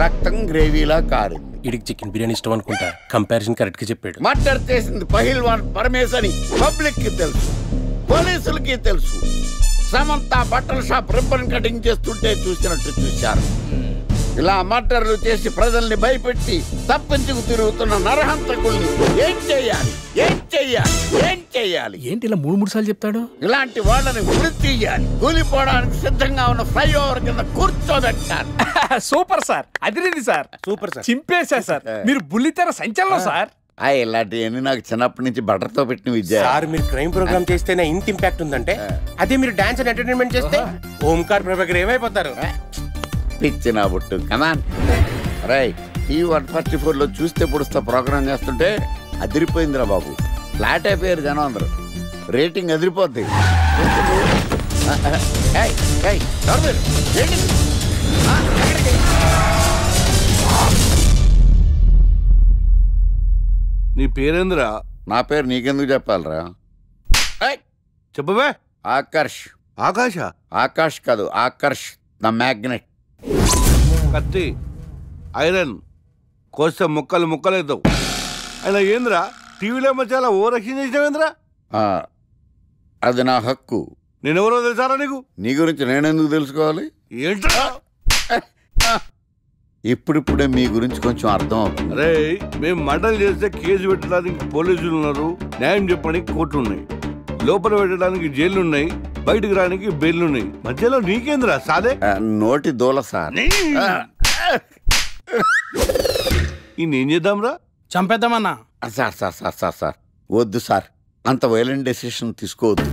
రక్తం గ్రేవీలా కారింది. ఇడికి చికెన్ బిర్యానీ ఇష్టం అనుకుంటా. కంపారిజన్ కరెక్ట్ గా చెప్పాడు. మర్డర్ చేసింది పహిల్వాన్ పరమేశ్ అని పబ్లిక్ కి తెలుసు, పోలీసులకి తెలుసు. సమంత బట్టల షాప్ రిబ్బన్ కటింగ్ చేస్తుంటే చూసినట్టు చూశారు. ఇలా మర్డర్లు చేసి ప్రజల్ని భయపెట్టి తప్పించుకు తిరుగుతున్న నరహంతకుల్ని ఏం చెయ్యాలి? ఏం చెయ్యాలి? ఏం చెయ్యాలి? వేయాలి. ఏంటి ఇలా 3 సార్లు చెప్తాడు? ఇలాంటి వాళ్ళని ఉరి తీయాలి. కూలిపోవడానికి సిద్ధంగా ఉన్న ఫ్లైఓవర్ కింద కూర్చోబెట్టాలి. సూపర్ సార్, అదిరింది సార్, సూపర్ సార్, చింపేశా సార్. మీరు బుల్లితెర సంచలనం సార్. ఇలాంటివన్నీ నాకు చిన్నప్పటి నుంచి బట్టర్తో పెట్టిన విద్య. సార్ మీరు క్రైమ్ ప్రోగ్రామ్ చేస్తేనే ఇంత ఇంపాక్ట్ ఉందంటే అదే మీరు డాన్స్ అండ్ ఎంటర్టైన్మెంట్ చేస్తే ఓంకార్ ప్రభాకర్ ఏమైపోతారు? పిచ్చి నా బుట్టు కమాన్. రైట్, ఈ 144లో చూస్తే పొడుస్తా ప్రోగ్రామ్ చేస్తుంటే అదిరిపోయిందిరా బాబు. ఫ్లాట్ అయిపోయారు జనం అందరూ. రేటింగ్ అదిరిపోద్ది. నీ పేరేంద్రా? నా పేరు నీకెందుకు చెప్పాలరా? చెప్పవే. ఆకర్ష్. ఆకాశ? ఆకాష్ కాదు, ఆకర్ష్ ద మ్యాగ్నెట్. కత్తి, ఐరన్ కోస్తే ముక్కలు ముక్కలేద్దావు. అయినా ఏంద్రా టీవీలో చాలా ఓవరాక్షన్ చేసినావేంద్రా? అది నా హక్కు. నేనెవరో తెలుసారా నీకు? నీ గురించి నేనెందుకు తెలుసుకోవాలి? ఏంట్రా? ఇప్పుడిప్పుడే మీ గురించి కొంచెం అర్థం అవుతుంది. అరే, మేము మర్డర్ చేస్తే కేసు పెట్టడానికి పోలీసులు ఉన్నారు, న్యాయం చెప్పడానికి కోర్టు ఉన్నాయి, లోపల పెట్టడానికి జైలు ఉన్నాయి, బయటకు రానికి బెయిల్ ఉన్నాయి. మధ్యలో నీకేంద్రా సాదే? నోటి దూల సార్. ఏం చేద్దాంరా? చంపేద్దామన్నా. Sir sir sir sir sir వద్దు సార్, అంత వైలెంట్ డెసిషన్ తీసుకోవద్దు.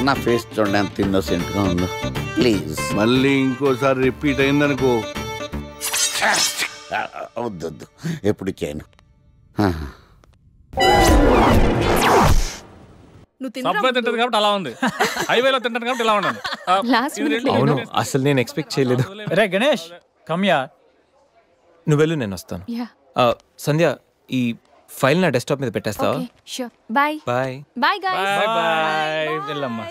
నా ఫేస్ చూడండి ఎంత ఇన్నోసెంట్గా ఉందో. ప్లీజ్. మళ్ళీ ఇంకోసారి రిపీట్ అయిందనుకో. వద్దొద్దు, ఎప్పుడు చేయను. సబ్వే తింటది కాబట్టి అలా ఉంది, హైవేలో తింటాను కాబట్టి ఇలా ఉన్నాను. అవును, అసలు నేను ఎక్స్పెక్ట్ చేయలేదు. రే గణేష్, కమ్యా. నువ్వు వెళ్ళు, నేను వస్తాను. సంధ్య, ఈ ఫైల్ నా డెస్క్టాప్ మీద పెట్టేస్తావా? Bye bye bye bye. వెళ్ళమ్మా.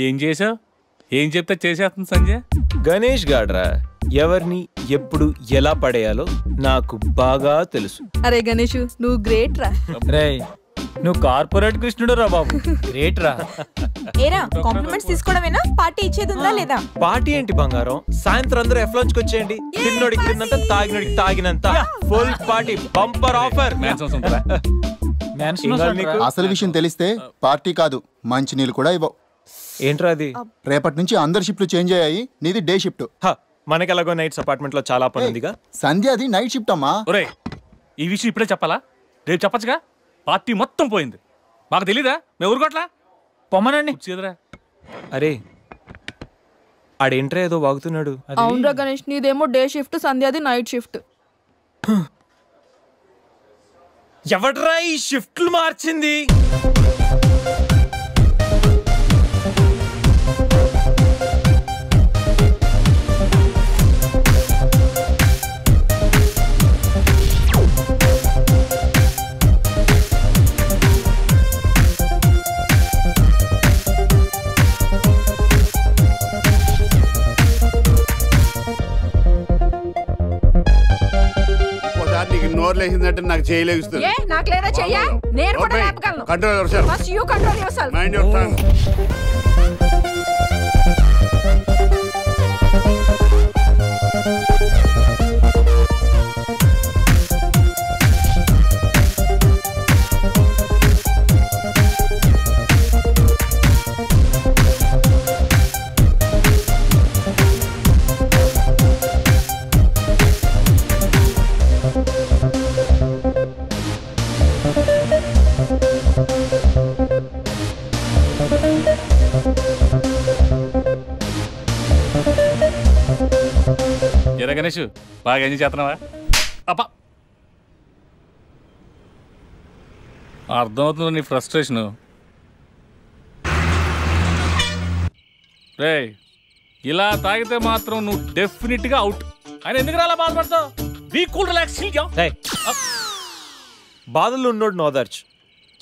ఏం చేసావు? ఏం చెప్తే చేసేస్తుంది సంజయ్. గణేష్ గాడ్రా ఎవరిని ఎప్పుడు ఎలా పడేయాలో నాకు బాగా తెలుసు. అరే గణేష్, నువ్వు గ్రేట్ రా. రే, నువ్వు కార్పొరేట్ కృష్ణుడు రా బాబు, గ్రేట్ రా. ఏరా, కాంప్లిమెంట్స్ తీసుకోవడమేనా? పార్టీ ఇచ్చేది ఉందా లేదా? పార్టీ ఏంటి బంగారం? సాయంత్రం అందరూ ఎఫ్లాంచ్కి వచ్చేయండి. తిన్నోడికి తిన్నంత, తాగినోడికి తాగినంత, ఫుల్ పార్టీ, బంపర్ ఆఫర్. అసలు విషయం తెలిస్తే పార్టీ కాదు, మంచి నీళ్ళు కూడా ఇవ్వవు. ఏంట్రా అది? రేపటి నుంచి అందరి షిఫ్ట్లు చేంజ్ అయ్యాయి, నీది డే షిఫ్ట్. మనకి ఎలాగో నైట్స్ అపార్ట్మెంట్ లో చాలా పని ఉందిగా. సంధ్య అది నైట్ షిఫ్ట్ అమ్మా. ఒరే, ఈ విషయం ఇప్పుడే చెప్పాలా? రేపు చెప్పచ్చుగా. పార్టీ మొత్తం పోయింది, మాకు తెలీదా? మేము ఊరుకోట్లా. పొమ్మనండి. అరే, ఆడేంట్రా ఏదో వాగుతున్నాడు. అవునరా గణేష్, నీదేమో డే షిఫ్ట్, సంధ్యాది నైట్ షిఫ్ట్. ఎవడ్రా ఈ షిఫ్ట్లు మార్చింది? నోర్లేసిందంటే నాకు చేయలేస్తుంది. నాకు లేదా చెయ్యా? నేను కూడా లేపగలను. Control yourself. First you control yourself. Mind your tongue. ఎరా గణేష్, బాగా ఎంజాయ్ చేస్తున్నావా? అబ్బా, అర్థమవుతుంది నీ ఫ్రస్ట్రేషను. రే, ఇలా తాగితే మాత్రం నువ్వు డెఫినెట్గా అవుట్. ఆయన ఎందుకు అలా బాధపడతావు? Be cool, relax. బాధల్లో ఉన్నోడు నోదార్చు,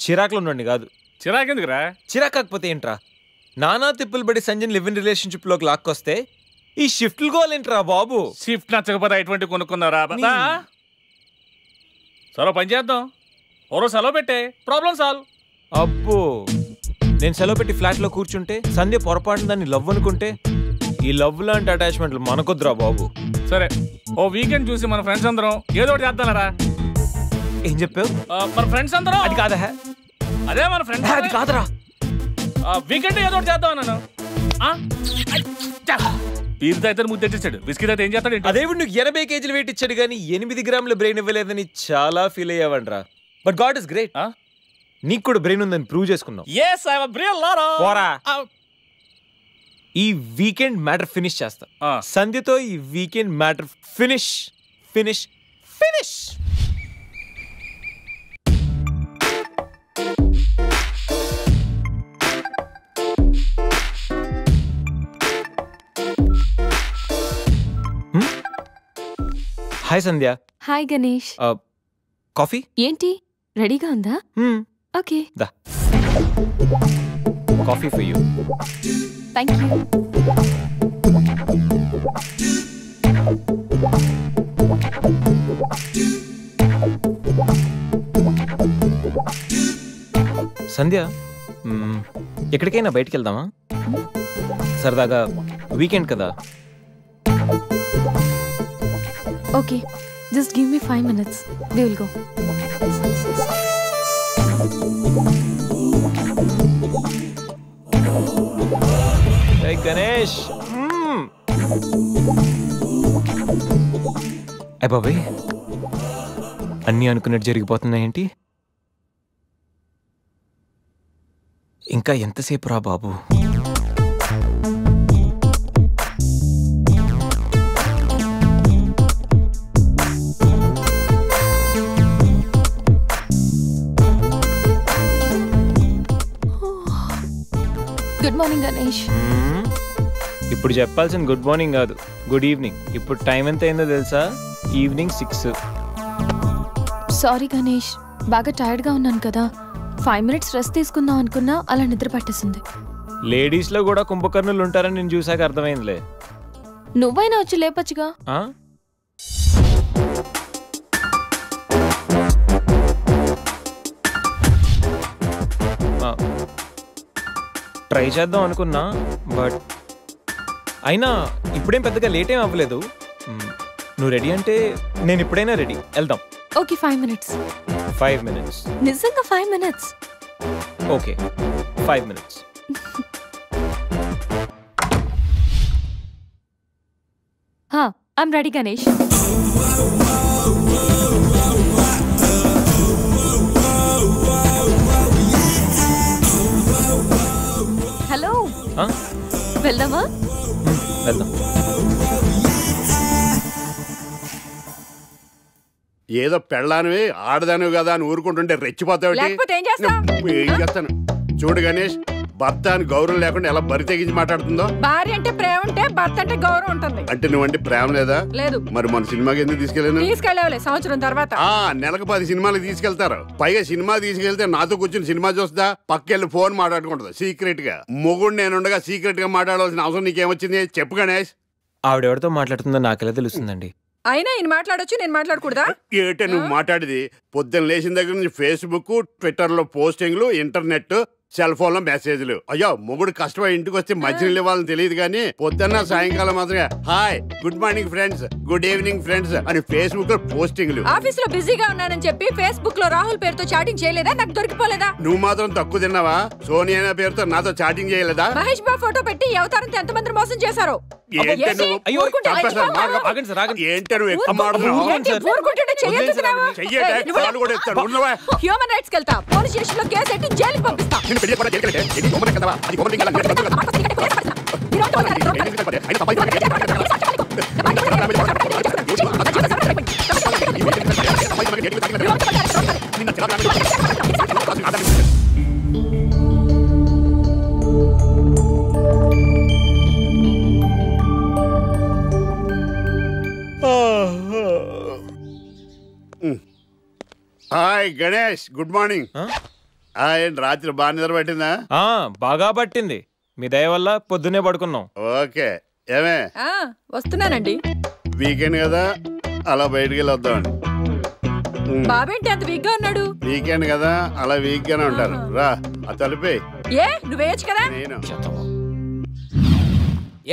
చిరాకులు ఉన్నోడిని కాదు. చిరాకెందుకురా? చిరాకాకపోతే ఏంట్రా? నానా తిప్పులు పడి సంజయ్ లివ్ ఇన్ రిలేషన్షిప్ లోకి లాక్కొస్తే ఈ షిఫ్ట్లు గోలేంట్రా బాబు? షిఫ్ట్ నచ్చకపోతే ఎటువంటి కొనుక్కున్నారా? సరే, పని చేద్దాం. ఓరో సెలవు పెట్టే, ప్రాబ్లం సాల్వ్. అబ్బో, నేను సెలవు పెట్టి ఫ్లాట్ లో కూర్చుంటే సంధ్య పొరపాటున దాన్ని లవ్ అనుకుంటే, ఈ లవ్ లాంటి అటాచ్మెంట్లు మనకొద్దురా బాబు. సరే, ఓ వీకెండ్ చూసి మన ఫ్రెండ్స్ అందరం ఏదో ఒకటి చేద్దాంరా. ఏం చెప్పావు? మన ఫ్రెండ్స్ అందరూ అది కాదా? అదే మన ఫ్రెండ్స్. అది కాదురా. వీకెండ్ ఏదో ఒకటి చేద్దాం అన్నాను. పీరుతో అయితే ముద్దు తెచ్చాడు, బిస్కెట్ అయితే ఏం చేస్తాడు? అదేవిడు నువ్వు 80 కేజీలు వెయిట్ ఇచ్చాడు కానీ 8 గ్రాముల బ్రెయిన్ ఇవ్వలేదని చాలా ఫీల్ అయ్యావంట్రా. But god is great. నీకు కూడా బ్రెయిన్ ఉందని ప్రూవ్ చేసుకున్నావు. ఈ వీకెండ్ మ్యాటర్ ఫినిష్ చేస్తా. సంధ్యతో ఈ weekend matter finish finish finish. Hi Sandhya. Hi Ganesh. Coffee ఏంటి రెడీగా ఉందా? ఓకే దా. Coffee for you. Thank you. Sandhya, ఎక్కడికైనా బయటికి వెళ్దామా? సరదాగా వీకెండ్ కదా. Okay, just give me 5 minutes. We will go. Hey Ganesh. అయ్ బాబాయ్, అన్నీ అనుకున్నట్టు జరిగిపోతున్నాయేంటి? ఇంకా ఎంతసేపు రా బాబు? Good morning Ganesh. ఇప్పుడు చెప్పాల్సిన గుడ్ మార్నింగ్ కాదు, గుడ్ ఈవినింగ్. ఇప్పుడు టైం ఎంత అయిందో తెలుసా? ఈవినింగ్ 6. సారీ గణేష్, బాగా టైర్డ్గా ఉన్నాను కదా. 5 minutes రెస్ట్ తీసుకుందాం అనుకున్నా, అలా నిద్ర పట్టేసింది. లేడీస్లో కూడా కుంభకర్ణులు ఉంటారని నేను చూసాక అర్థమైందిలే. నువ్వైనా వచ్చి లేపచ్చుగా. ట్రై చేద్దాం అనుకున్నా, బట్ అయినా ఇప్పుడేం పెద్దగా లేట్ ఏం అవ్వలేదు. నువ్వు రెడీ అంటే నేను ఇప్పుడైనా రెడీ. వెళ్దాం. Okay, 5 minutes. 5 minutes. నిజంగా 5 minutes. Okay, 5 minutes. I'm ready Ganesh. Hello, వెళ్దామా? వెళ్దాం. ఏదో పెళ్ళానివి ఆడదానివి కదా అని ఊరుకుంటుంటే రెచ్చిపోతావు. ఏం చేస్తాను చూడు గణేష్, భర్త అని గౌరవం లేకుండా ఎలా బరి తెగించి మాట్లాడుతుందో. భార్య అంటే ప్రేమ ఉంటే భర్త అంటే గౌరవం ఉంటుంది. అంటే నువ్వంటే ప్రేమ లేదా? లేదు. మరి మన సినిమాకి ఎందుకు తీసుకెళ్ళాను? తీసుకెళ్ళలే, సంవత్సరం తర్వాత. నెలకు 10 సినిమాలకు తీసుకెళ్తారు. పైగా సినిమా తీసుకెళ్తే నాతో కూర్చుని సినిమా చూస్తా, పక్కెళ్ళి ఫోన్ మాట్లాడుకుంటుంది సీక్రెట్ గా. మొగుడు నేనుండగా సీక్రెట్ గా మాట్లాడాల్సిన అవసరం నీకేమొచ్చింది చెప్పు గణేష్. ఆవిడెవరితో మాట్లాడుతుందో నాకెలా తెలుస్తుందండి? అయినా ఈయన మాట్లాడొచ్చు, నేను మాట్లాడకూడదా? ఏటే నువ్వు మాట్లాడేది? పొద్దున్న లేచిన దగ్గర నుంచి ఫేస్బుక్, ట్విట్టర్ లో పోస్టింగ్లు, ఇంటర్నెట్, సెల్ ఫోన్ లో మెసేజ్లు. అయ్యో మొగుడు కష్టమై ఇంటికి వస్తే మంచినీళ్ళు ఇవ్వాలని తెలియదు కానీ పొద్దున్న సాయంకాలం మాత్రమే hi, good morning friends, good evening friends అని ఫేస్బుక్ లో పోస్టింగ్లు. ఆఫీస్ లో బిజీగా ఉన్నానని చెప్పి ఫేస్బుక్ లో రాహుల్ పేరుతో చాటింగ్ చేయలేదా? నాకు దొరికిపోలేదా? నువ్వు మాత్రం తక్కువ తిన్నావా? సోనియా అనే పేరుతో నాతో చాటింగ్ చేయలేదా? మహేష్ బాబు ఫోటో పెట్టి అవతారంతో ఎంతమంది మోసం చేశారు. హ్యూమన్ రైట్స్ కెళ్తా, పోలీస్ స్టేషన్ లో కేసు పెట్టి జైలుకి పంపిస్తా. Hi Ganesh, good morning. రాత్రి బాగా నిద్ర పట్టిందా? బాగా పట్టింది, మీ దయ వల్ల పొద్దున్నే పడుకున్నాం. ఓకే, ఏమే వస్తున్నానండి. వీకెండ్ కదా, అలా బయటికి వెళ్ళి వద్దామండి. బాబేంటి అంత వీక్ గా ఉన్నాడు? వీకెండ్ కదా, అలా వీక్ గానే ఉంటారు. రా, ఆ తలిపే. ఏ నువ్వేయచ్చు కదా. నేను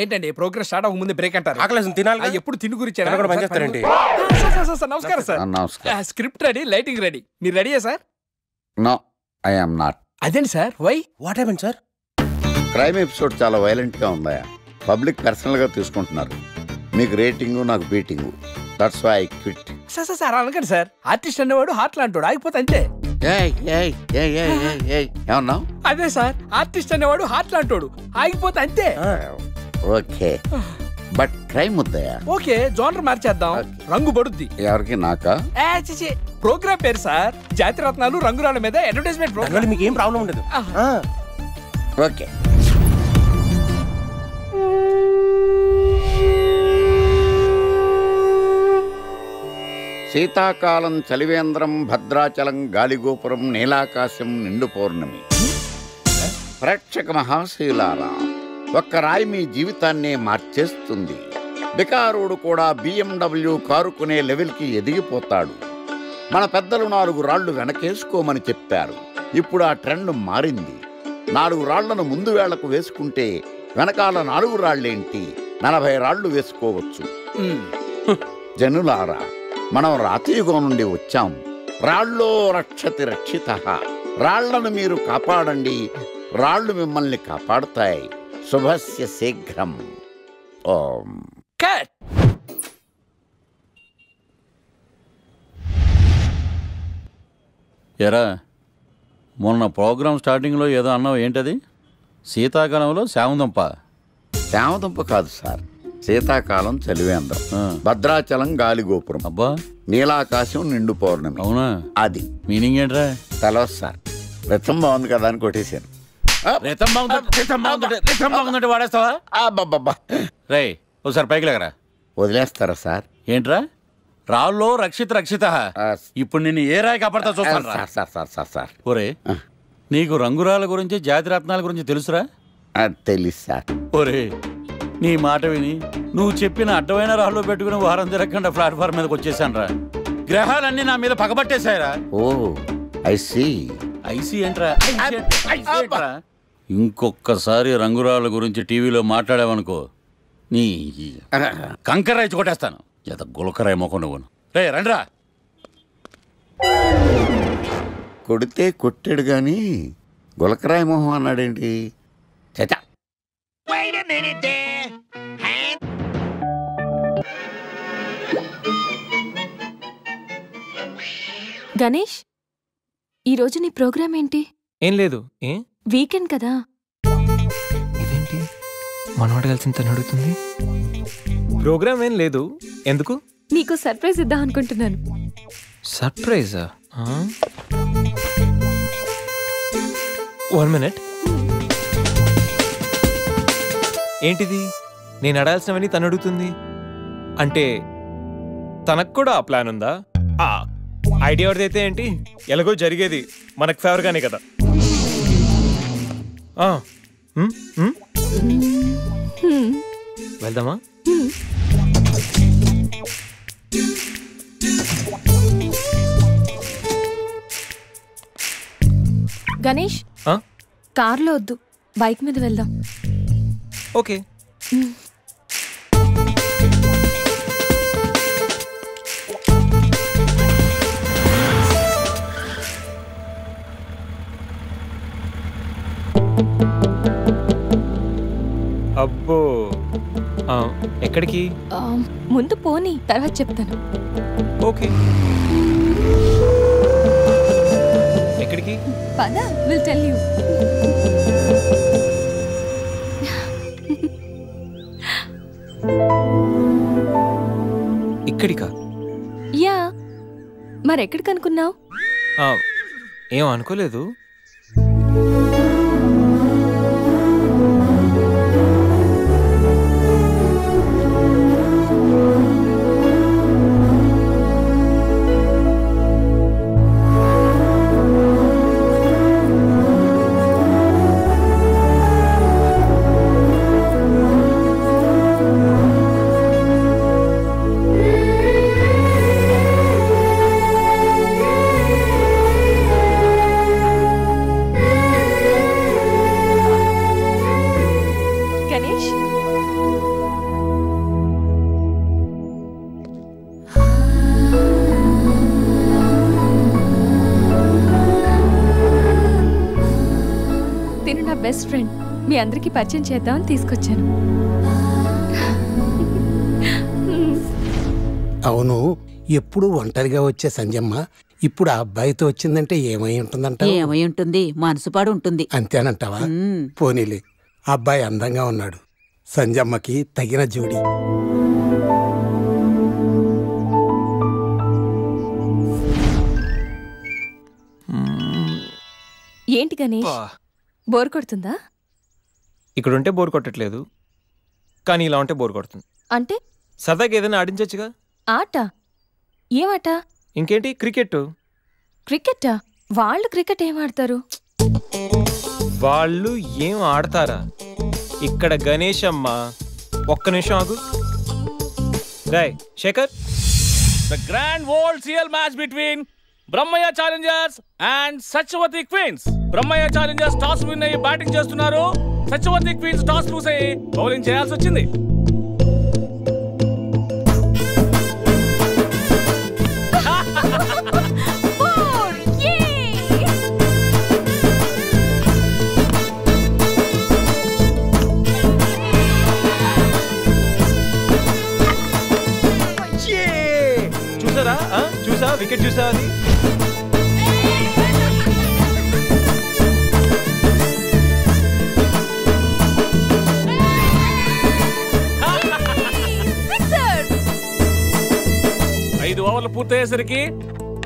ఏంటండి ప్రోగ్రెస్ స్టార్ట్ అవ్వక ముందే బ్రేక్ అంటారు? ఆకలేసం తినాలి కదా? ఎప్పుడు తిని గురించి తినక కూడా పనిచేస్తారేంటి? నమస్కారం సార్. నమస్కారం. Script ready, lighting ready. మీరు రెడీయా sir? No I am not. అదేంటి sir? Why? What happen sir? Crime episode చాలా వైలెంట్ గా ఉందా, పబ్లిక్ పర్సనల్ గా తీసుకుంటున్నారు. మీకు రేటింగు, నాకు beating. That's why I quit. Sir అనకండి సార్. ఆర్టిస్ట్ అనేవాడు హార్ట్ లాంటాడు, ఆగిపోతే అంతే. ఏమన్నావు? అదే సార్, ఆర్టిస్ట్ అనేవాడు హార్ట్ లాంటాడు, ఆగిపోతే అంతే. ఓకే, బట్ క్రైమ్ వద్దయా? ఓకే, జోనర్ మార్చేద్దాం. రంగు పడుద్ది. ఎవరికి? నాకా? ప్రోగ్రామ్ పేరు సార్ జాతి రత్నాలు రంగురాళ్ళ మీద అడ్వర్టైజ్మెంట్ ప్రోగ్రామ్. మీకు ఏం ప్రాబ్లం ఉండదు. ఓకే. శీతాకాలం చలివేంద్రం, భద్రాచలం గాలిగోపురం, నీలాకాశం, నిండు పౌర్ణమి. ప్రేక్షక మహాశీలారా, ఒక్క రాయి మీ జీవితాన్నే మార్చేస్తుంది. బికారోడు కూడా BMW కారు కొనే లెవెల్కి ఎదిగిపోతాడు. మన పెద్దలు 4 రాళ్లు వెనకేసుకోమని చెప్పారు. ఇప్పుడు ఆ ట్రెండ్ మారింది. 4 రాళ్లను ముందు వేళ్లకు వేసుకుంటే వెనకాల 4 రాళ్లేంటి 40 రాళ్లు వేసుకోవచ్చు. జనులారా, మనం రాతియుగం నుండి వచ్చాం. రాళ్ళో రక్షతి రక్షితః. రాళ్లను మీరు కాపాడండి, రాళ్లు మిమ్మల్ని కాపాడుతాయి. శుభస్య శీఘ్రం. ఓం. కట్. ఎరా, మొన్న ప్రోగ్రామ్ స్టార్టింగ్లో ఏదో అన్నావు, ఏంటది? శీతాకాలంలో శామదుంప. శామదుంప కాదు సార్, శీతాకాలం చలివేంద్రం, భద్రాచలం గాలిగోపురం, అబ్బా నీలాకాశం, నిండు పౌర్ణమి. అవునా? అది మీనింగ్ ఏంట్రా? తెలవదు సార్. రతం బాగుంది కదా అని కొట్టేశాను. వాడేస్తావా? రే, ఒకసారి పైకి లేకరా. వదిలేస్తారా సార్? ఏంట్రా? రాళ్ళో రక్షిత రక్షిత. ఇప్పుడు నేను ఏ రాయి కాపాడతా చూస్తాను. సార్ ఒరే, నీకు రంగురాల గురించి, జాతి రత్నాల గురించి తెలుసురా? తెలుసు సార్. ఒరే, నీ మాట విని నువ్వు చెప్పిన అడ్డమైన రాళ్ళు పెట్టుకుని వారం తిరగకుండా ప్లాట్ఫామ్ మీదకి వచ్చేసాను రా. గ్రహాలన్నీ నా మీద పగబట్టేశాయరా. ఓ ఐసీ. ఐసీ ఏంట్రా? ఇంకొక్కసారి రంగురాళ్ళ గురించి టీవీలో మాట్లాడావనుకో, నీ కంకరాయి కొట్టేస్తాను. ఎంత గులకరాయి మొక్క నువ్వు. రే రండ్రా. కొడితే కొట్టాడు గాని గులకరాయి మొహం అన్నాడేంటి? చచా. గణేష్, ఈరోజు నీ ప్రోగ్రామ్ ఏంటి? ఏం లేదు. ఏ వీకెండ్ కదా. ఇదేంటి మనవాడు కలిసి తను అడుగుతుంది? ప్రోగ్రామ్ ఏం లేదు. ఎందుకు? నీకు సర్ప్రైజ్ ఇద్దాం అనుకుంటున్నాను. సర్ప్రైజా? 1 minute. ఏంటిది? నేను అడాల్సినవని తను అడుగుతుంది అంటే తనకు కూడా ఆ ప్లాన్ ఉందా? ఐడియా ఎవరిదైతే ఏంటి, ఎలాగో జరిగేది మనకు ఫేవర్గానే కదా. వెళ్దామా? గణేష్, కార్లో వద్దు, బైక్ మీద వెళ్దాం. ఓకే. అబ్బో, ఎక్కడికి? ముందు పోనీ, తర్వాత చెప్తాను. ఓకే. ఎక్కడికి? పద, విల్ టెల్ యూ. ఇక్కడికా? యా, మరెక్కడికి అనుకున్నావు? ఏం అనుకోలేదు. Best friend. మీ అందరికి పరిచయం చేద్దామని తీసుకొచ్చాను. అవును, ఎప్పుడు ఒంటరిగా వచ్చే సంజమ్మ ఇప్పుడు ఆ అబ్బాయితో వచ్చిందంటే ఏమై ఉంటుందంట? ఏమై ఉంటుంది, మనసు పాడు ఉంటుంది. అంతేనంటావా? పోనీలే, అబ్బాయి అందంగా ఉన్నాడు, సంజమ్మకి తగిన జోడి. ఏంటి గణేష్, బోర్ కొడుతుందా? ఇక్కడ ఉంటే బోర్ కొట్టట్లేదు, కానీ ఇలా ఉంటే బోర్ కొడుతుంది. అంటే సరదాగా ఏదైనా ఆడించచ్చుగా. ఆట? ఏమాట? ఇంకేంటి, క్రికెట్. క్రికెటా? వాళ్ళు క్రికెట్ ఏం ఆడతారు? వాళ్ళు ఏం ఆడతారా? ఇక్కడ గణేష్ అమ్మ. ఒక్క నిమిషం ఆగు. Rai Shekhar, The grand world CL match between Brahmaya Challengers and Sachwati Queens. Brahmaya Challengers toss win అయ్యి బ్యాటింగ్ చేస్తున్నారు. సత్యవతి క్వీన్స్ టాస్ లూస్ అయ్యి బౌలింగ్ చేయాల్సి వచ్చింది. చూసారా? చూసా వికెట్ చూసా? అది ఐదు ఓవర్లు పూర్తయ్యేసరికి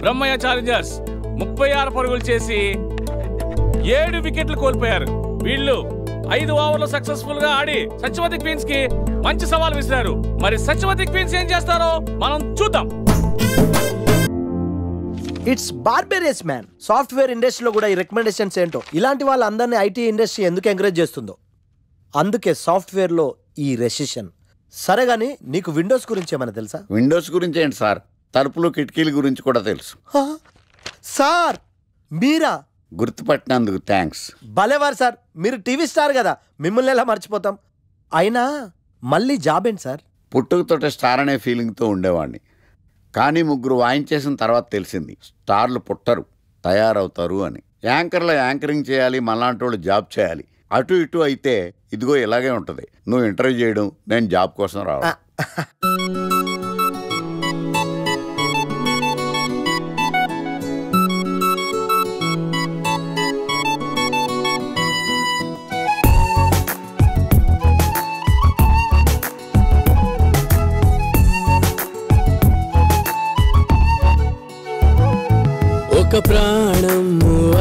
బ్రహ్మయ్య ఛాలెంజర్స్ 36 పరుగులు చేసి 7 వికెట్లు కోల్పోయారు. వీళ్ళు 5 ఓవర్లు సక్సెస్ఫుల్ గా ఆడి సత్యవతి క్వీన్స్ కి మంచి సవాల్ విసిరారు. మరి సత్యవతి క్వీన్స్ ఏం చేస్తారో మనం చూద్దాం. It's barbarous man. సాఫ్ట్వేర్ ఇండస్ట్రీలో కూడా ఈ రికమెండేషన్స్ ఏంటో, ఇలాంటి వాళ్ళందరినీ ఐటీ ఇండస్ట్రీ ఎందుకు ఎంకరేజ్ చేస్తుందో. అందుకే సాఫ్ట్వేర్లో ఈ రెసిషన్. సరే గానీ నీకు విండోస్ గురించి ఏమైనా తెలుసా? విండోస్ గురించి ఏంటి సార్, తలుపులు కిటికీల గురించి కూడా తెలుసు. సార్ మీరా? గుర్తుపట్టినందుకు థ్యాంక్స్. భలేవారు సార్, మీరు టీవీ స్టార్ కదా, మిమ్మల్ని ఎలా మర్చిపోతాం. అయినా మళ్ళీ జాబ్ ఏంటి సార్? పుట్టుకతోటే స్టార్ అనే ఫీలింగ్తో ఉండేవాడిని, కానీ ముగ్గురు వాయించేసిన తర్వాత తెలిసింది స్టార్లు పుట్టరు, తయారవుతారు అని. యాంకర్లో యాంకరింగ్ చేయాలి, మనలాంటి వాళ్ళు జాబ్ చేయాలి. అటు ఇటు అయితే ఇదిగో ఇలాగే ఉంటుంది. నువ్వు ఇంటర్వ్యూ చేయడం, నేను జాబ్ కోసం రావడం. ఒక ప్రాణం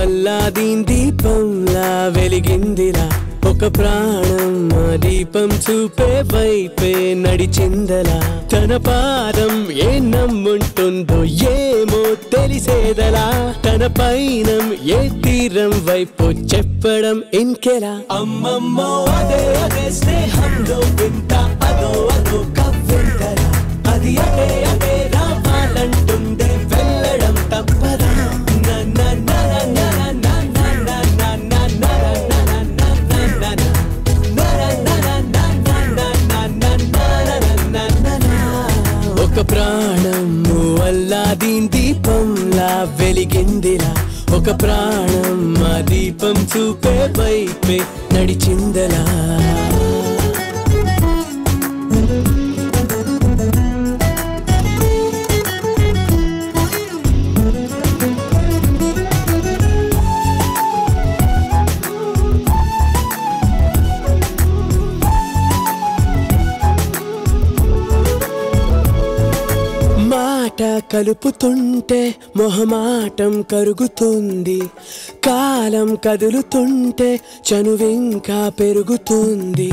అల్లాదీన్ దీపంలా వెలిగిందిలా, ఒక ప్రాణం ఆ దీపం చూపే వైపే నడిచిందలా. తన పాదం ఏ నమ్ముంటుందో ఏమో తెలిసేదలా, తన పైనం ఏ తీరం వైపు చెప్పడం ఇంకెలా. అమ్మమ్మో అదే అదే స్నేహంలో వింత, అదో అదో కవ్వింతరా, అది అదే అదే రావాలంటుండే వెళ్ళడం తప్పదా. ఒక ప్రాణం అల్లాదీన్ దీపంలా వెలిగిందిలా, ఒక ప్రాణం ఆ దీపం చూపే వైపే నడిచిందలా. మాట కలుపుతుంటే మొహమాటం కరుగుతుంది, కాలం కదులుతుంటే చనువింకా పెరుగుతుంది.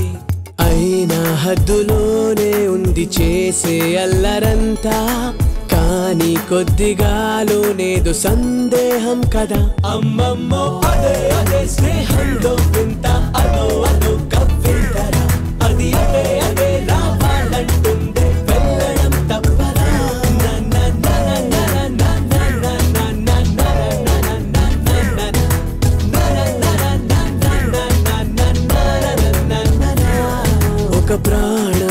అయినా హద్దులోనే ఉంది చేసే అల్లరంతా, కానీ కొద్దిగాలోనేదో సందేహం కదా. అమ్మమ్మో అదే అదే స్నేహంలో వింత, అదో అదో కవ్వింతరా, అది అదే అదే రావాలంటుండే వెళ్ళడం తప్పదా. ఒక ప్రాణం